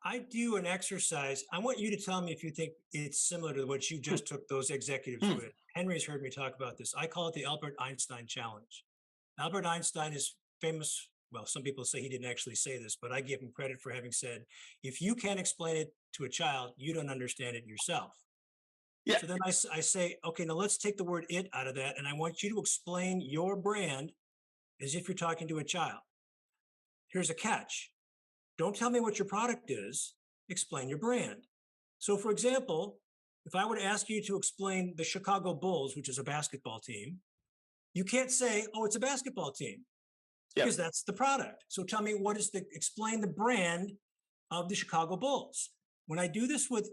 I do an exercise. I want you to tell me if you think it's similar to what you just took those executives with. Henry's heard me talk about this. I call it the Albert Einstein challenge. Albert Einstein is famous. Well, some people say he didn't actually say this, but I give him credit for having said, if you can't explain it to a child, you don't understand it yourself. Yeah. So then I say, okay, now let's take the word it out of that. And I want you to explain your brand as if you're talking to a child. Here's a catch. Don't tell me what your product is, explain your brand. So for example, if I were to ask you to explain the Chicago Bulls, which is a basketball team, you can't say, oh, it's a basketball team, because that's the product. So tell me, explain the brand of the Chicago Bulls. When I do this with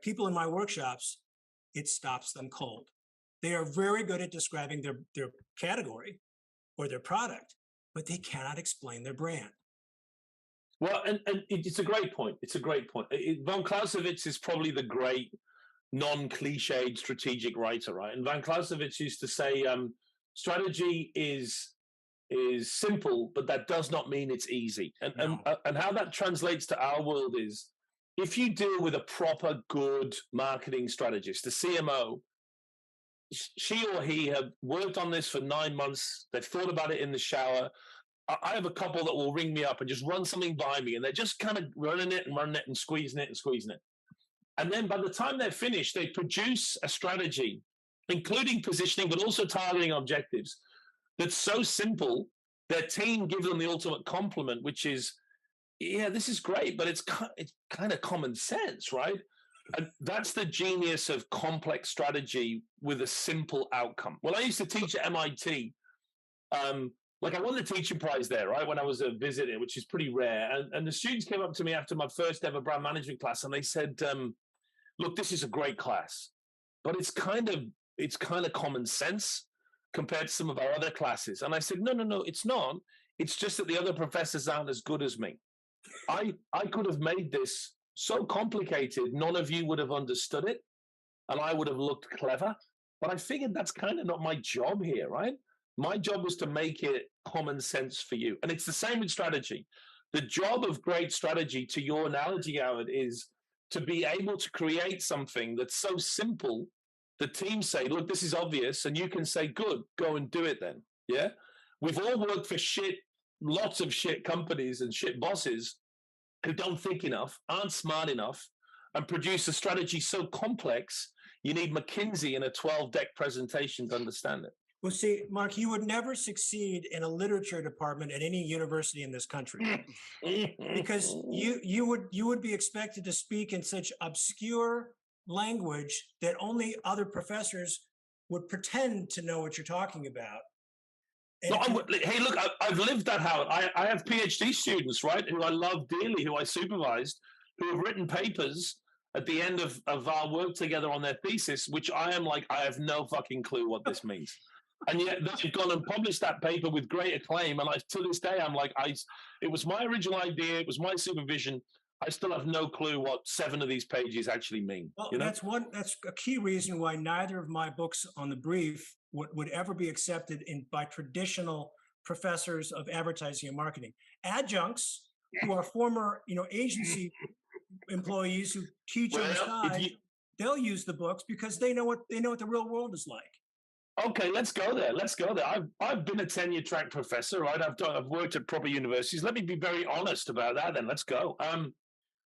people in my workshops, it stops them cold. They are very good at describing their category or their product, but they cannot explain their brand. Well, and it's a great point. It's a great point. Von Clausewitz is probably the great non-cliched strategic writer, right? And Von Clausewitz used to say, strategy is simple, but that does not mean it's easy. And how that translates to our world is, if you deal with a proper good marketing strategist, a CMO, she or he have worked on this for 9 months. They've thought about it in the shower. I have a couple that will ring me up and just run something by me, and they're just kind of running it and squeezing it and squeezing it. And then by the time they're finished, they produce a strategy, including positioning, but also targeting objectives, that's so simple, their team gives them the ultimate compliment, which is, yeah, this is great, but it's kind of common sense, right? And that's the genius of complex strategy with a simple outcome. Well, I used to teach at MIT. I won the teaching prize there, right, when I was a visitor, which is pretty rare. And the students came up to me after my first ever brand management class, and they said, look, this is a great class, but it's kind of common sense compared to some of our other classes. And I said, no, it's not. It's just that the other professors aren't as good as me. I could have made this so complicated, none of you would have understood it, and I would have looked clever. But I figured that's kind of not my job here, right? My job was to make it common sense for you. And it's the same with strategy. The job of great strategy, to your analogy, Howard, is to be able to create something that's so simple, the team say, look, this is obvious, and you can say, good, go and do it then. Yeah? We've all worked for lots of shit companies and shit bosses who don't think enough, aren't smart enough, and produce a strategy so complex, you need McKinsey in a 12-deck presentation to understand it. Well, see, Mark, you would never succeed in a literature department at any university in this country, because you would be expected to speak in such obscure language that only other professors would pretend to know what you're talking about. No, hey, look, I've lived that, Howard. I have PhD students, right, who I love dearly, who I supervised, who have written papers at the end of our work together on their thesis, which I am like, I have no fucking clue what this means. And yet they've gone and published that paper with great acclaim. And to this day, I'm like, it was my original idea. It was my supervision. I still have no clue what 7 of these pages actually mean. Well, that's a key reason why neither of my books on the brief would ever be accepted by traditional professors of advertising and marketing. Adjuncts who are former, agency employees who teach on the side, they'll use the books because they know what the real world is like. Okay, let's go there. I've been a tenure track professor, right? I've worked at proper universities. Let me be very honest about that. Then let's go.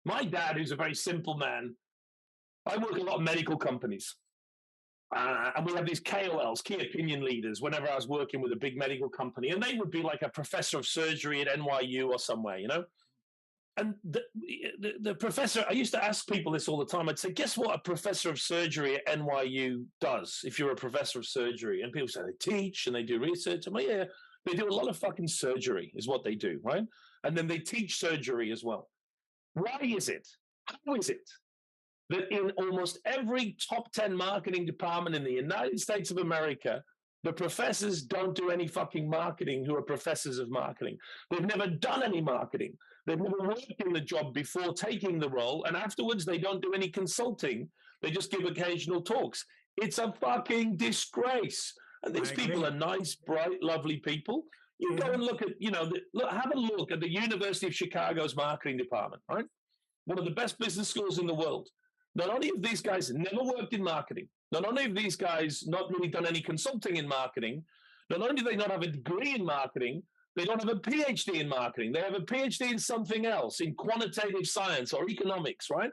My dad, who's a very simple man, I work at a lot of medical companies, and we have these KOLs, key opinion leaders. Whenever I was working with a big medical company, and they would be like a professor of surgery at NYU or somewhere, And the professor, I used to ask people this all the time. I'd say, guess what a professor of surgery at NYU does if you're a professor of surgery? And people say they teach and they do research. I'm like, yeah, they do a lot of fucking surgery is what they do, right? And then they teach surgery as well. Why is it? How is it that in almost every top 10 marketing department in the United States of America, the professors don't do any fucking marketing who are professors of marketing. They've never done any marketing. They've never worked in the job before taking the role. And afterwards, they don't do any consulting. They just give occasional talks. It's a fucking disgrace. And these people are nice, bright, lovely people. You go and look at, have a look at the University of Chicago's marketing department, right? One of the best business schools in the world. Not only have these guys never worked in marketing, not only have these guys not really done any consulting in marketing, not only do they not have a degree in marketing, they don't have a PhD in marketing. They have a PhD in something else, in quantitative science or economics, right?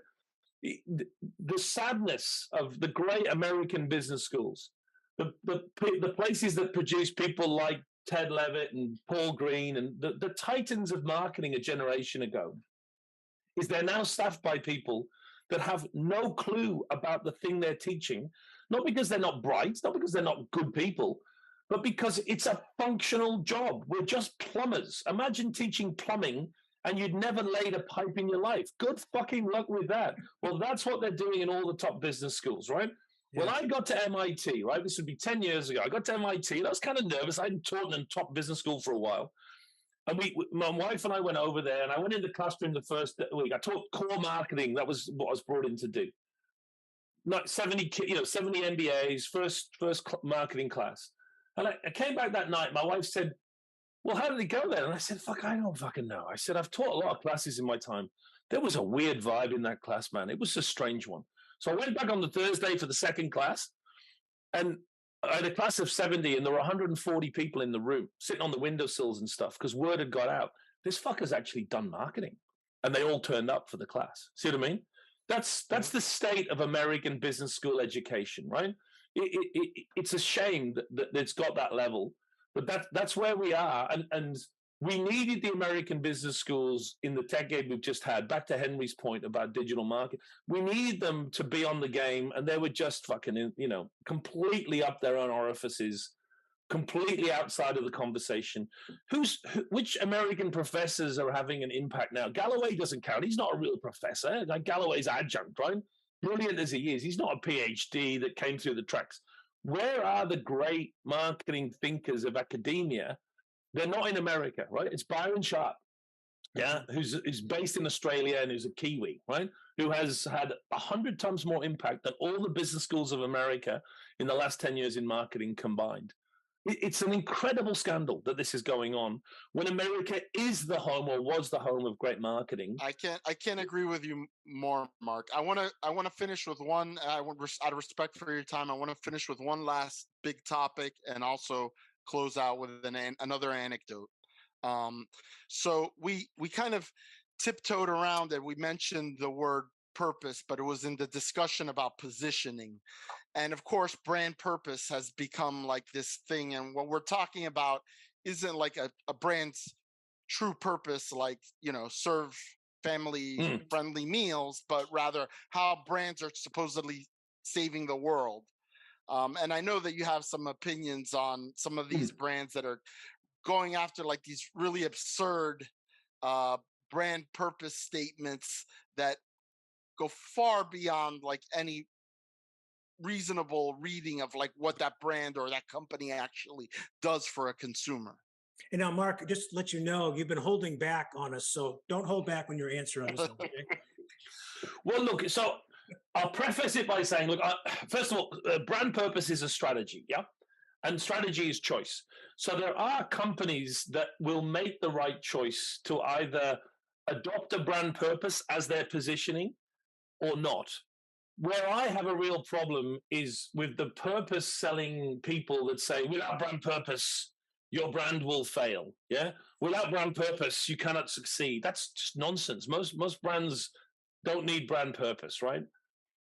The sadness of the great American business schools, the places that produce people like Ted Levitt and Paul Green and the titans of marketing a generation ago, is they're now staffed by people that have no clue about the thing they're teaching, not because they're not bright, not because they're not good people, but because it's a functional job. We're just plumbers. Imagine teaching plumbing and you'd never laid a pipe in your life. Good fucking luck with that. Well, that's what they're doing in all the top business schools, right? Yeah. When I got to MIT, right, this would be 10 years ago, I got to MIT, and I was kind of nervous. I hadn't taught in a top business school for a while. And my wife and I went over there, and I went in the classroom the first week. I taught core marketing. That was what I was brought in to do. Like 70 MBAs, first marketing class. And I came back that night. My wife said, well, how did it go then? And I said, fuck, I don't fucking know. I said, I've taught a lot of classes in my time. There was a weird vibe in that class, man. It was a strange one. So I went back on the Thursday for the second class, and I had a class of 70, and there were 140 people in the room sitting on the windowsills and stuff because word had got out. This fucker's actually done marketing. And they all turned up for the class. See what I mean? That's the state of American business school education, right? It's a shame that it's got that level, but that's where we are. And we needed the American business schools in the decade we've just had, back to Henry's point about digital marketing. We needed them to be on the game, and they were just fucking, completely up their own orifices, completely outside of the conversation. Which American professors are having an impact now? Galloway doesn't count. He's not a real professor. Like Galloway's adjunct, right? Brilliant as he is, he's not a PhD that came through the tracks. Where are the great marketing thinkers of academia? They're not in America, right? It's Byron Sharp, who's based in Australia and who's a Kiwi, right? Who has had 100 times more impact than all the business schools of America in the last 10 years in marketing combined. It's an incredible scandal that this is going on when America is the home, or was the home, of great marketing. I can't agree with you more, Mark. I want to finish with one. Out of respect for your time, I want to finish with one last big topic, and also close out with another anecdote. So we kind of tiptoed around it. We mentioned the word purpose, but it was in the discussion about positioning. And of course, brand purpose has become like this thing. And what we're talking about isn't like a brand's true purpose, like, serve family friendly meals, but rather how brands are supposedly saving the world. And I know that you have some opinions on some of these brands that are going after like these really absurd brand purpose statements that go far beyond like any reasonable reading of like what that brand or that company actually does for a consumer. And now, Mark, just to let you know, you've been holding back on us, so don't hold back when your answer on this one. Okay? Well, look, so I'll preface it by saying, look, first of all, brand purpose is a strategy, yeah? And strategy is choice. So there are companies that will make the right choice to either adopt a brand purpose as their positioning or not. Where I have a real problem is with the purpose selling people that say, without brand purpose, your brand will fail. Yeah. Without brand purpose, you cannot succeed. That's just nonsense. Most brands don't need brand purpose, right?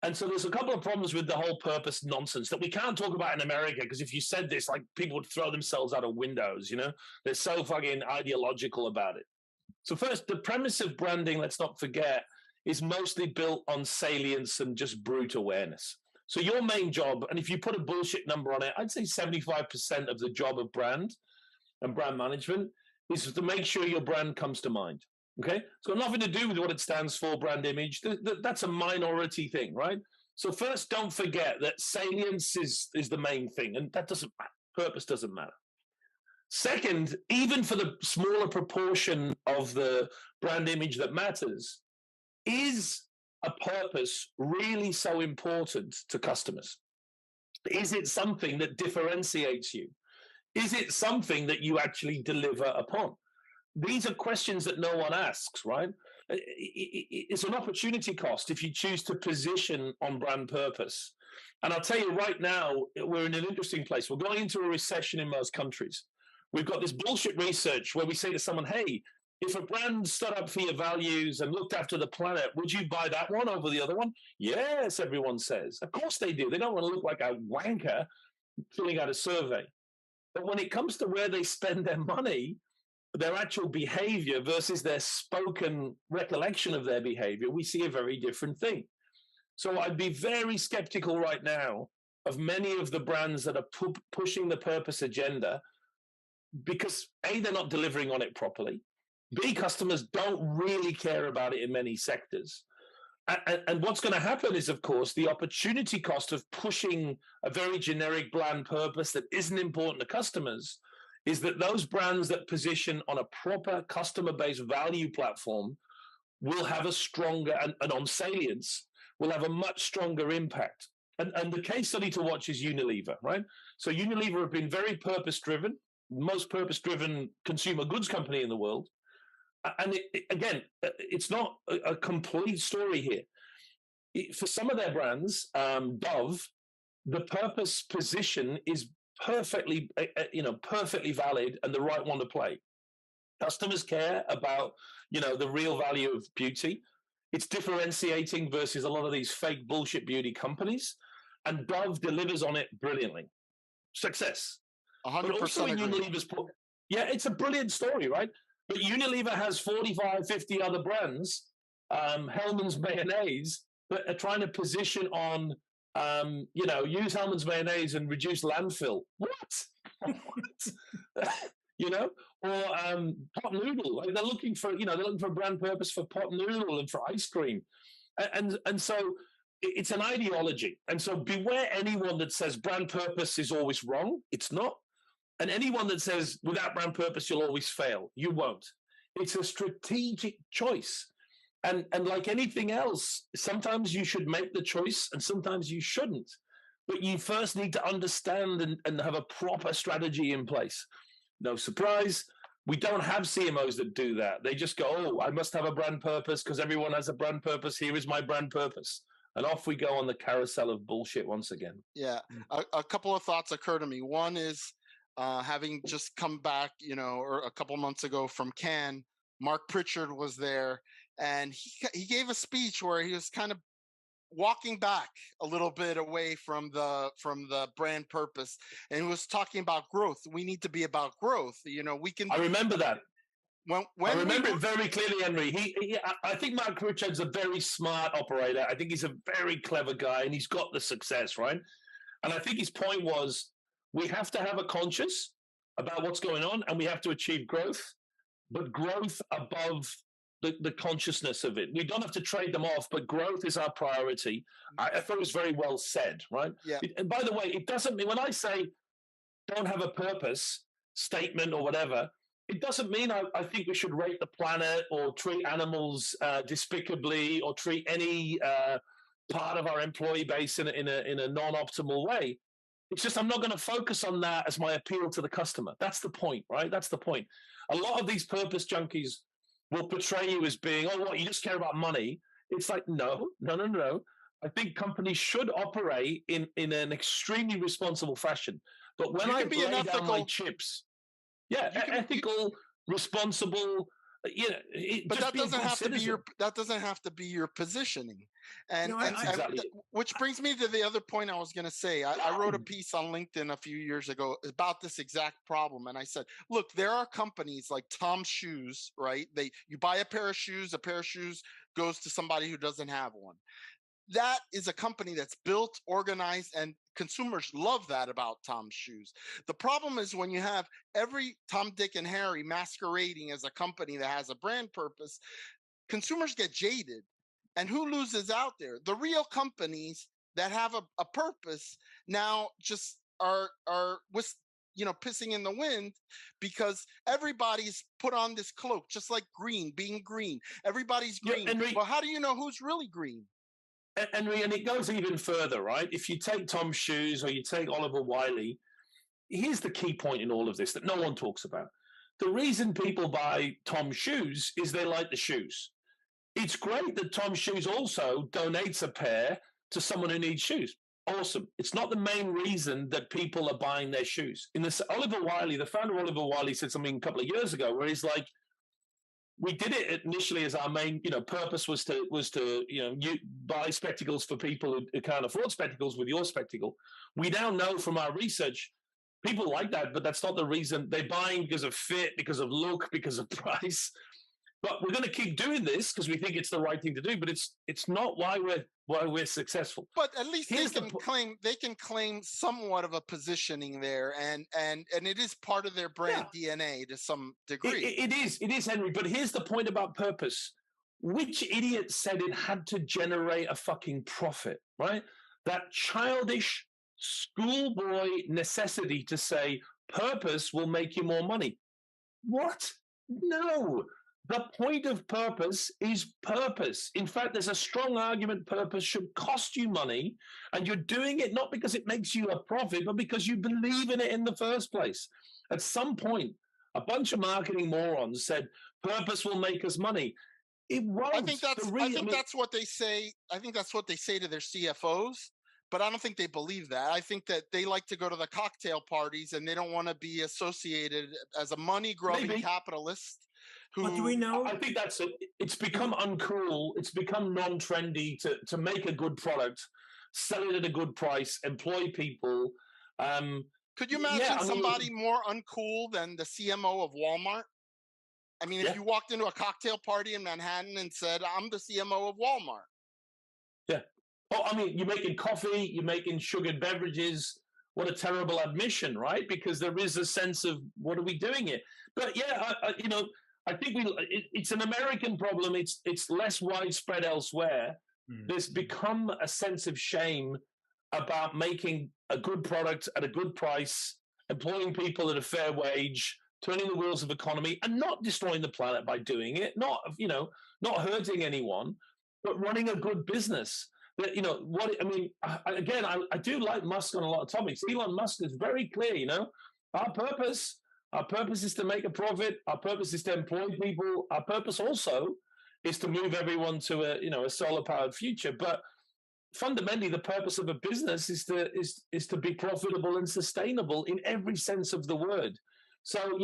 And so there's a couple of problems with the whole purpose nonsense that we can't talk about in America, because if you said this, like, people would throw themselves out of windows, They're so fucking ideological about it. So first, the premise of branding, let's not forget, is mostly built on salience and just brute awareness. So your main job, and if you put a bullshit number on it, I'd say 75% of the job of brand and brand management is to make sure your brand comes to mind. Okay, it's got nothing to do with what it stands for, brand image. That's a minority thing, right? So first, don't forget that salience is the main thing, and that doesn't matter. Purpose doesn't matter. Second, even for the smaller proportion of the brand image that matters, is a purpose really so important to customers? Is it something that differentiates you? Is it something that you actually deliver upon? These are questions that no one asks, right? It's an opportunity cost if you choose to position on brand purpose. And I'll tell you right now, we're in an interesting place. We're going into a recession in most countries. We've got this bullshit research where we say to someone, hey, if a brand stood up for your values and looked after the planet, would you buy that one over the other one? Yes, everyone says. Of course they do. They don't want to look like a wanker filling out a survey. But when it comes to where they spend their money, their actual behavior versus their spoken recollection of their behavior, we see a very different thing. So I'd be very skeptical right now of many of the brands that are pushing the purpose agenda, because A, they're not delivering on it properly. B, customers don't really care about it in many sectors. And what's going to happen is, of course, the opportunity cost of pushing a very generic brand purpose that isn't important to customers is that those brands that position on a proper customer-based value platform will have a stronger, and on salience, will have a much stronger impact. And the case study to watch is Unilever, right? So Unilever have been very purpose-driven, most purpose-driven consumer goods company in the world. And again, it's not a complete story here. For some of their brands, Dove, the purpose position is perfectly valid and the right one to play. Customers care about, the real value of beauty. It's differentiating versus a lot of these fake bullshit beauty companies, and Dove delivers on it brilliantly. Success. 100% agree. Yeah, it's a brilliant story, right? But Unilever has 45, 50 other brands, Hellmann's mayonnaise, that are trying to position on, use Hellmann's mayonnaise and reduce landfill. What? Or pot noodle. Like they're looking for a brand purpose for pot noodle and for ice cream, and so it's an ideology. And so beware anyone that says brand purpose is always wrong. It's not. And anyone that says without brand purpose, you'll always fail. You won't. It's a strategic choice. And like anything else, sometimes you should make the choice and sometimes you shouldn't. But you first need to understand and have a proper strategy in place. No surprise, we don't have CMOs that do that. They just go, oh, I must have a brand purpose because everyone has a brand purpose. Here is my brand purpose. And off we go on the carousel of bullshit once again. Yeah. A couple of thoughts occur to me. One is, having just come back, or a couple months ago from Cannes, Mark Pritchard was there, and he gave a speech where he was kind of walking back a little bit away from the brand purpose, and he was talking about growth. We need to be about growth. We can. I remember that. When I remember it very clearly, Henry. I think Mark Pritchard's a very smart operator. I think he's a very clever guy, and he's got the success, right? And I think his point was, we have to have a conscious about what's going on, and we have to achieve growth, but growth above the consciousness of it. We don't have to trade them off, but growth is our priority. I thought it was very well said, right? Yeah. And by the way, it doesn't mean, when I say don't have a purpose statement or whatever, it doesn't mean I think we should rape the planet or treat animals despicably or treat any part of our employee base in a non-optimal way. It's just I'm not going to focus on that as my appeal to the customer. That's the point, right? That's the point. A lot of these purpose junkies will portray you as being, oh, what, you just care about money. It's like, no. I think companies should operate in an extremely responsible fashion. But when I lay down my chips, ethical, responsible, but that doesn't have to be your positioning. And, exactly. Which brings me to the other point I was going to say. I wrote a piece on LinkedIn a few years ago about this exact problem, and I said, look, there are companies like Tom's Shoes, right? You buy a pair of shoes goes to somebody who doesn't have one. That is a company that's built, organized, and consumers love that about Tom's shoes. The problem is when you have every Tom, Dick, and Harry masquerading as a company that has a brand purpose, consumers get jaded. And who loses out there? The real companies that have a purpose now just are pissing in the wind, because everybody's put on this cloak, just like green, being green. Everybody's green. Yeah, well, how do you know who's really green? And it goes even further, right? If you take Tom's shoes or you take Oliver Wiley, here's the key point in all of this that no one talks about. The reason people buy Tom's shoes is they like the shoes. It's great that Tom's shoes also donates a pair to someone who needs shoes. Awesome. It's not the main reason that people are buying their shoes. Oliver Wiley, the founder of Oliver Wiley, said something a couple of years ago where he's like, we did it initially as our main, purpose was to buy spectacles for people who can't afford spectacles with your spectacle. We now know from our research, people like that, but that's not the reason. They're buying because of fit, because of look, because of price. But we're going to keep doing this because we think it's the right thing to do. But it's not why we're successful. But at least they can claim somewhat of a positioning there, and it is part of their brand DNA to some degree. It is, Henry. But here's the point about purpose. Which idiot said it had to generate a fucking profit, right? That childish schoolboy necessity to say purpose will make you more money. What? No. The point of purpose is purpose. In fact, there's a strong argument purpose should cost you money, and you're doing it not because it makes you a profit, but because you believe in it in the first place. At some point, a bunch of marketing morons said purpose will make us money. It won't. I think that's what they say. I think that's what they say to their CFOs, but I don't think they believe that. I think that they like to go to the cocktail parties and they don't want to be associated as a money-grubbing capitalist. But do we know? I think it's become uncool. It's become non-trendy to make a good product, sell it at a good price, employ people. Could you imagine somebody more uncool than the CMO of Walmart? I mean, if you walked into a cocktail party in Manhattan and said, I'm the CMO of Walmart. Yeah. Oh, I mean, you're making coffee, you're making sugared beverages. What a terrible admission, right? Because there is a sense of, what are we doing here? But I think it's an American problem. It's less widespread elsewhere. There's become a sense of shame about making a good product at a good price, employing people at a fair wage, turning the wheels of economy, and not destroying the planet by doing it, not hurting anyone, but running a good business. That I do like Musk on a lot of topics. Elon Musk is very clear. Our purpose is to make a profit. Our purpose is to employ people. Our purpose also is to move everyone to a solar-powered future. But fundamentally, the purpose of a business is to be profitable and sustainable in every sense of the word. So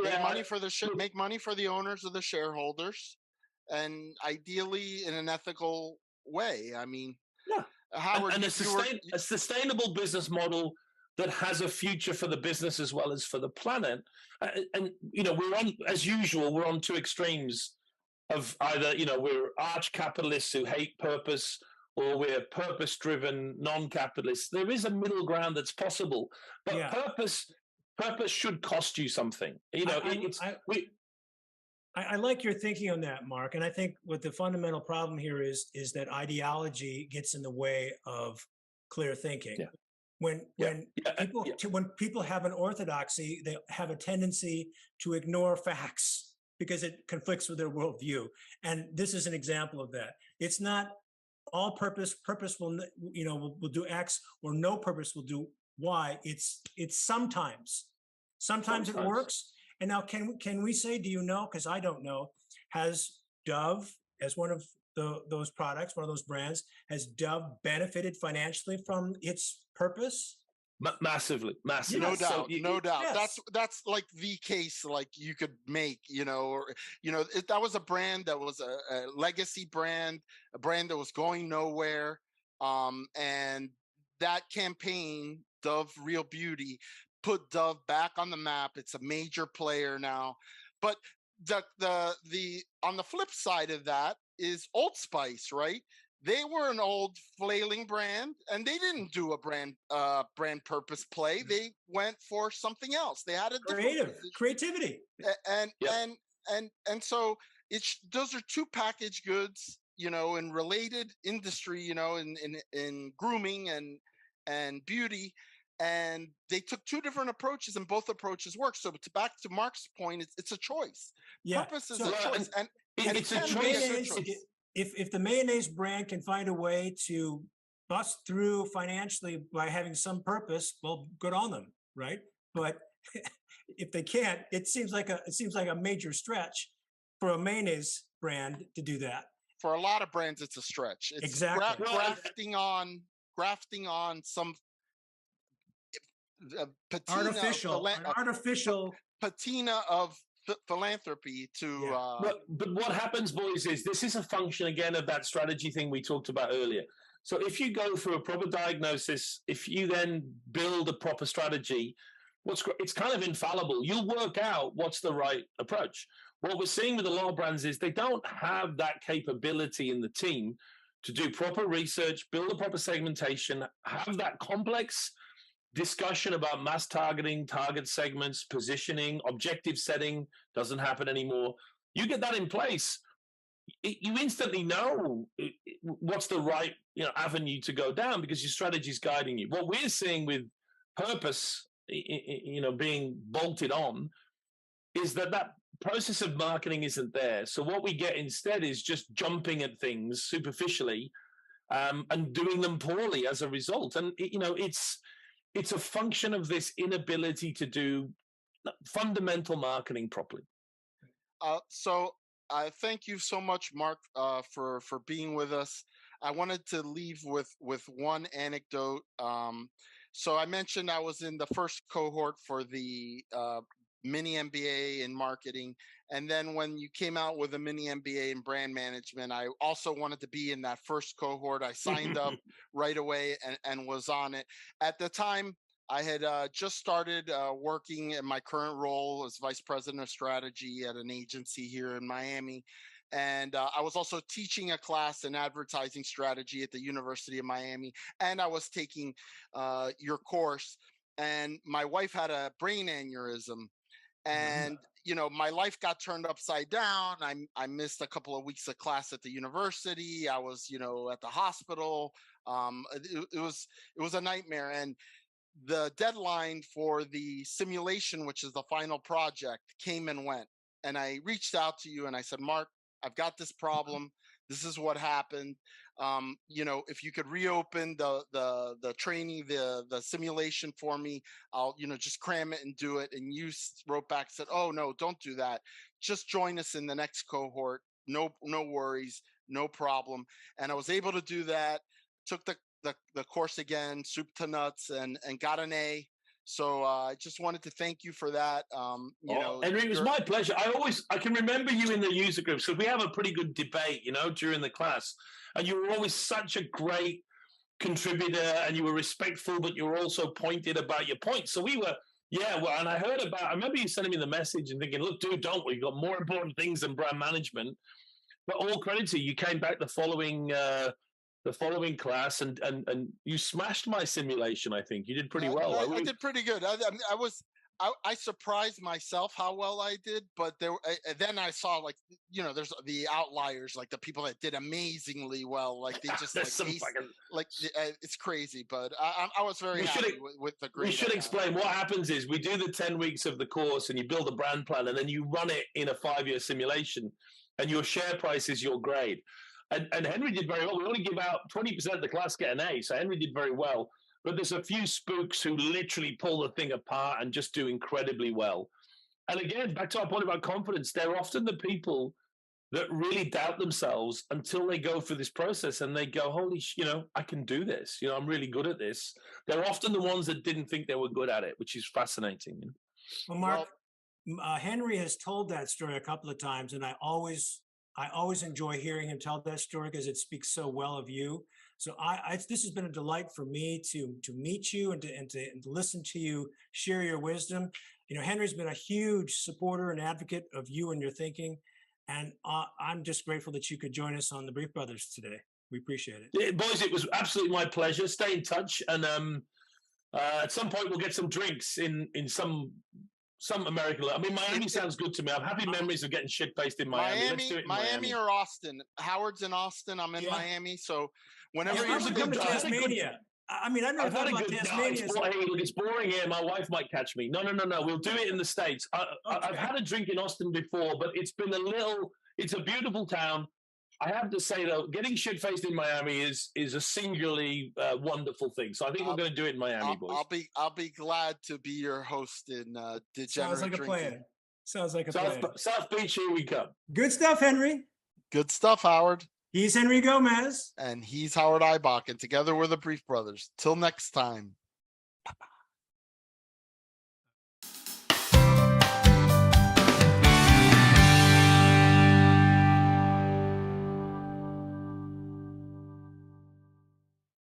make money for the owners of the shareholders, and ideally in an ethical way. I mean, Howard, a sustainable business model that has a future for the business as well as for the planet. We're on two extremes of either, we're arch capitalists who hate purpose, or we're purpose-driven non-capitalists. There is a middle ground that's possible, but purpose should cost you something. I like your thinking on that, Mark. And I think what the fundamental problem here is that ideology gets in the way of clear thinking. Yeah. When people have an orthodoxy, they have a tendency to ignore facts because it conflicts with their worldview. And this is an example of that. It's not all purpose will do X, or no purpose will do Y. It's sometimes it works. And now can we say, do you know, because I don't know, has Dove, as one of those products, one of those brands, has Dove benefited financially from its purpose? Massively. No doubt. Yes. That's like the case, like you could make, that was a brand that was a legacy brand, a brand that was going nowhere. And that campaign, Dove Real Beauty, put Dove back on the map. It's a major player now. But the on the flip side of that is Old Spice, right? they were an old flailing brand, and they didn't do a brand purpose play. They went for something else. They had a different creativity, and so those are two packaged goods, you know, in related industry, you know, in grooming and beauty. And they took two different approaches, and both approaches work. So back to Mark's point, it's a choice. Purpose is a choice, and it's a choice. If the mayonnaise brand can find a way to bust through financially by having some purpose, well, good on them, right? But if they can't, it seems like a major stretch for a mayonnaise brand to do that. For a lot of brands, it's a stretch. It's exactly grafting on some artificial patina of philanthropy to but what happens, boys, is this is a function again of that strategy thing we talked about earlier. So if you go through a proper diagnosis, if you then build a proper strategy, it's kind of infallible. You'll work out what's the right approach. What we're seeing with a lot of brands is they don't have that capability in the team to do proper research, build a proper segmentation, have that complex discussion about mass targeting, target segments, positioning, objective setting. Doesn't happen anymore. You get that in place, you instantly know what's the right avenue to go down because your strategy is guiding you. What we're seeing with purpose, being bolted on, is that process of marketing isn't there. So what we get instead is just jumping at things superficially and doing them poorly as a result. And it's a function of this inability to do fundamental marketing properly. So thank you so much, Mark, for being with us. I wanted to leave with one anecdote. So I mentioned I was in the first cohort for the mini-MBA in marketing. And then when you came out with a mini-MBA in brand management, I also wanted to be in that first cohort. I signed up right away and was on it. At the time, I had just started working in my current role as vice president of strategy at an agency here in Miami. And I was also teaching a class in advertising strategy at the University of Miami. And I was taking your course. And my wife had a brain aneurysm. And, my life got turned upside down. I missed a couple of weeks of class at the university. I was, at the hospital. It was a nightmare. And the deadline for the simulation, which is the final project, came and went. And I reached out to you and I said, Mark, I've got this problem. This is what happened. If you could reopen the training, the simulation for me, I'll, just cram it and do it. And you wrote back, said, oh, no, don't do that. Just join us in the next cohort. No worries, no problem. And I was able to do that. Took the course again, soup to nuts, and got an A. So I just wanted to thank you for that. Henry, it was my pleasure. I can remember you in the user groups because we have a pretty good debate, during the class. And you were always such a great contributor and you were respectful, but you were also pointed about your points. So we were, and I remember you sending me the message and thinking, look, dude, don't we? You've got more important things than brand management. But all credit to you. You came back the following class and you smashed my simulation. I think you did pretty well. I did pretty good. I surprised myself how well I did, but then I saw there's the outliers, like the people that did amazingly well, like they just it's crazy. But I was very happy with the grade. We should explain what happens is we do the 10 weeks of the course and you build a brand plan and then you run it in a 5-year simulation and your share price is your grade. And Henry did very well. We only give out 20% of the class get an A, so Henry did very well. But there's a few spooks who literally pull the thing apart and just do incredibly well. And again, back to our point about confidence, they're often the people that really doubt themselves until they go through this process and they go, holy, I can do this. I'm really good at this. They're often the ones that didn't think they were good at it, which is fascinating. Well, Mark, Henry has told that story a couple of times, and I always enjoy hearing him tell that story because it speaks so well of you. So this has been a delight for me to meet you and to listen to you share your wisdom. Henry's been a huge supporter and advocate of you and your thinking, and I'm just grateful that you could join us on the Brief Brothers today. We appreciate it. Yeah, boys, it was absolutely my pleasure. Stay in touch, and at some point we'll get some drinks in some American. I mean, Miami sounds good to me. I have happy memories of getting shit faced in Miami. Let's do it in Miami or Austin. Howard's in Austin. I'm in Miami, so whenever you come to Tasmania. I mean, I've never thought about Tasmania. Hey, look, it's boring here. My wife might catch me. No. We'll do it in the States. I've had a drink in Austin before, but it's been it's a beautiful town. I have to say, though, getting shit-faced in Miami is a singularly wonderful thing. So I think we're going to do it in Miami, boys. I'll be glad to be your host in Degenerate Sounds like Drinking. A plan. Sounds like a plan. South Beach, here we come. Good stuff, Henry. Good stuff, Howard. He's Henry Gomez. And he's Howard Eibach, and together we're the Brief Brothers. Till next time.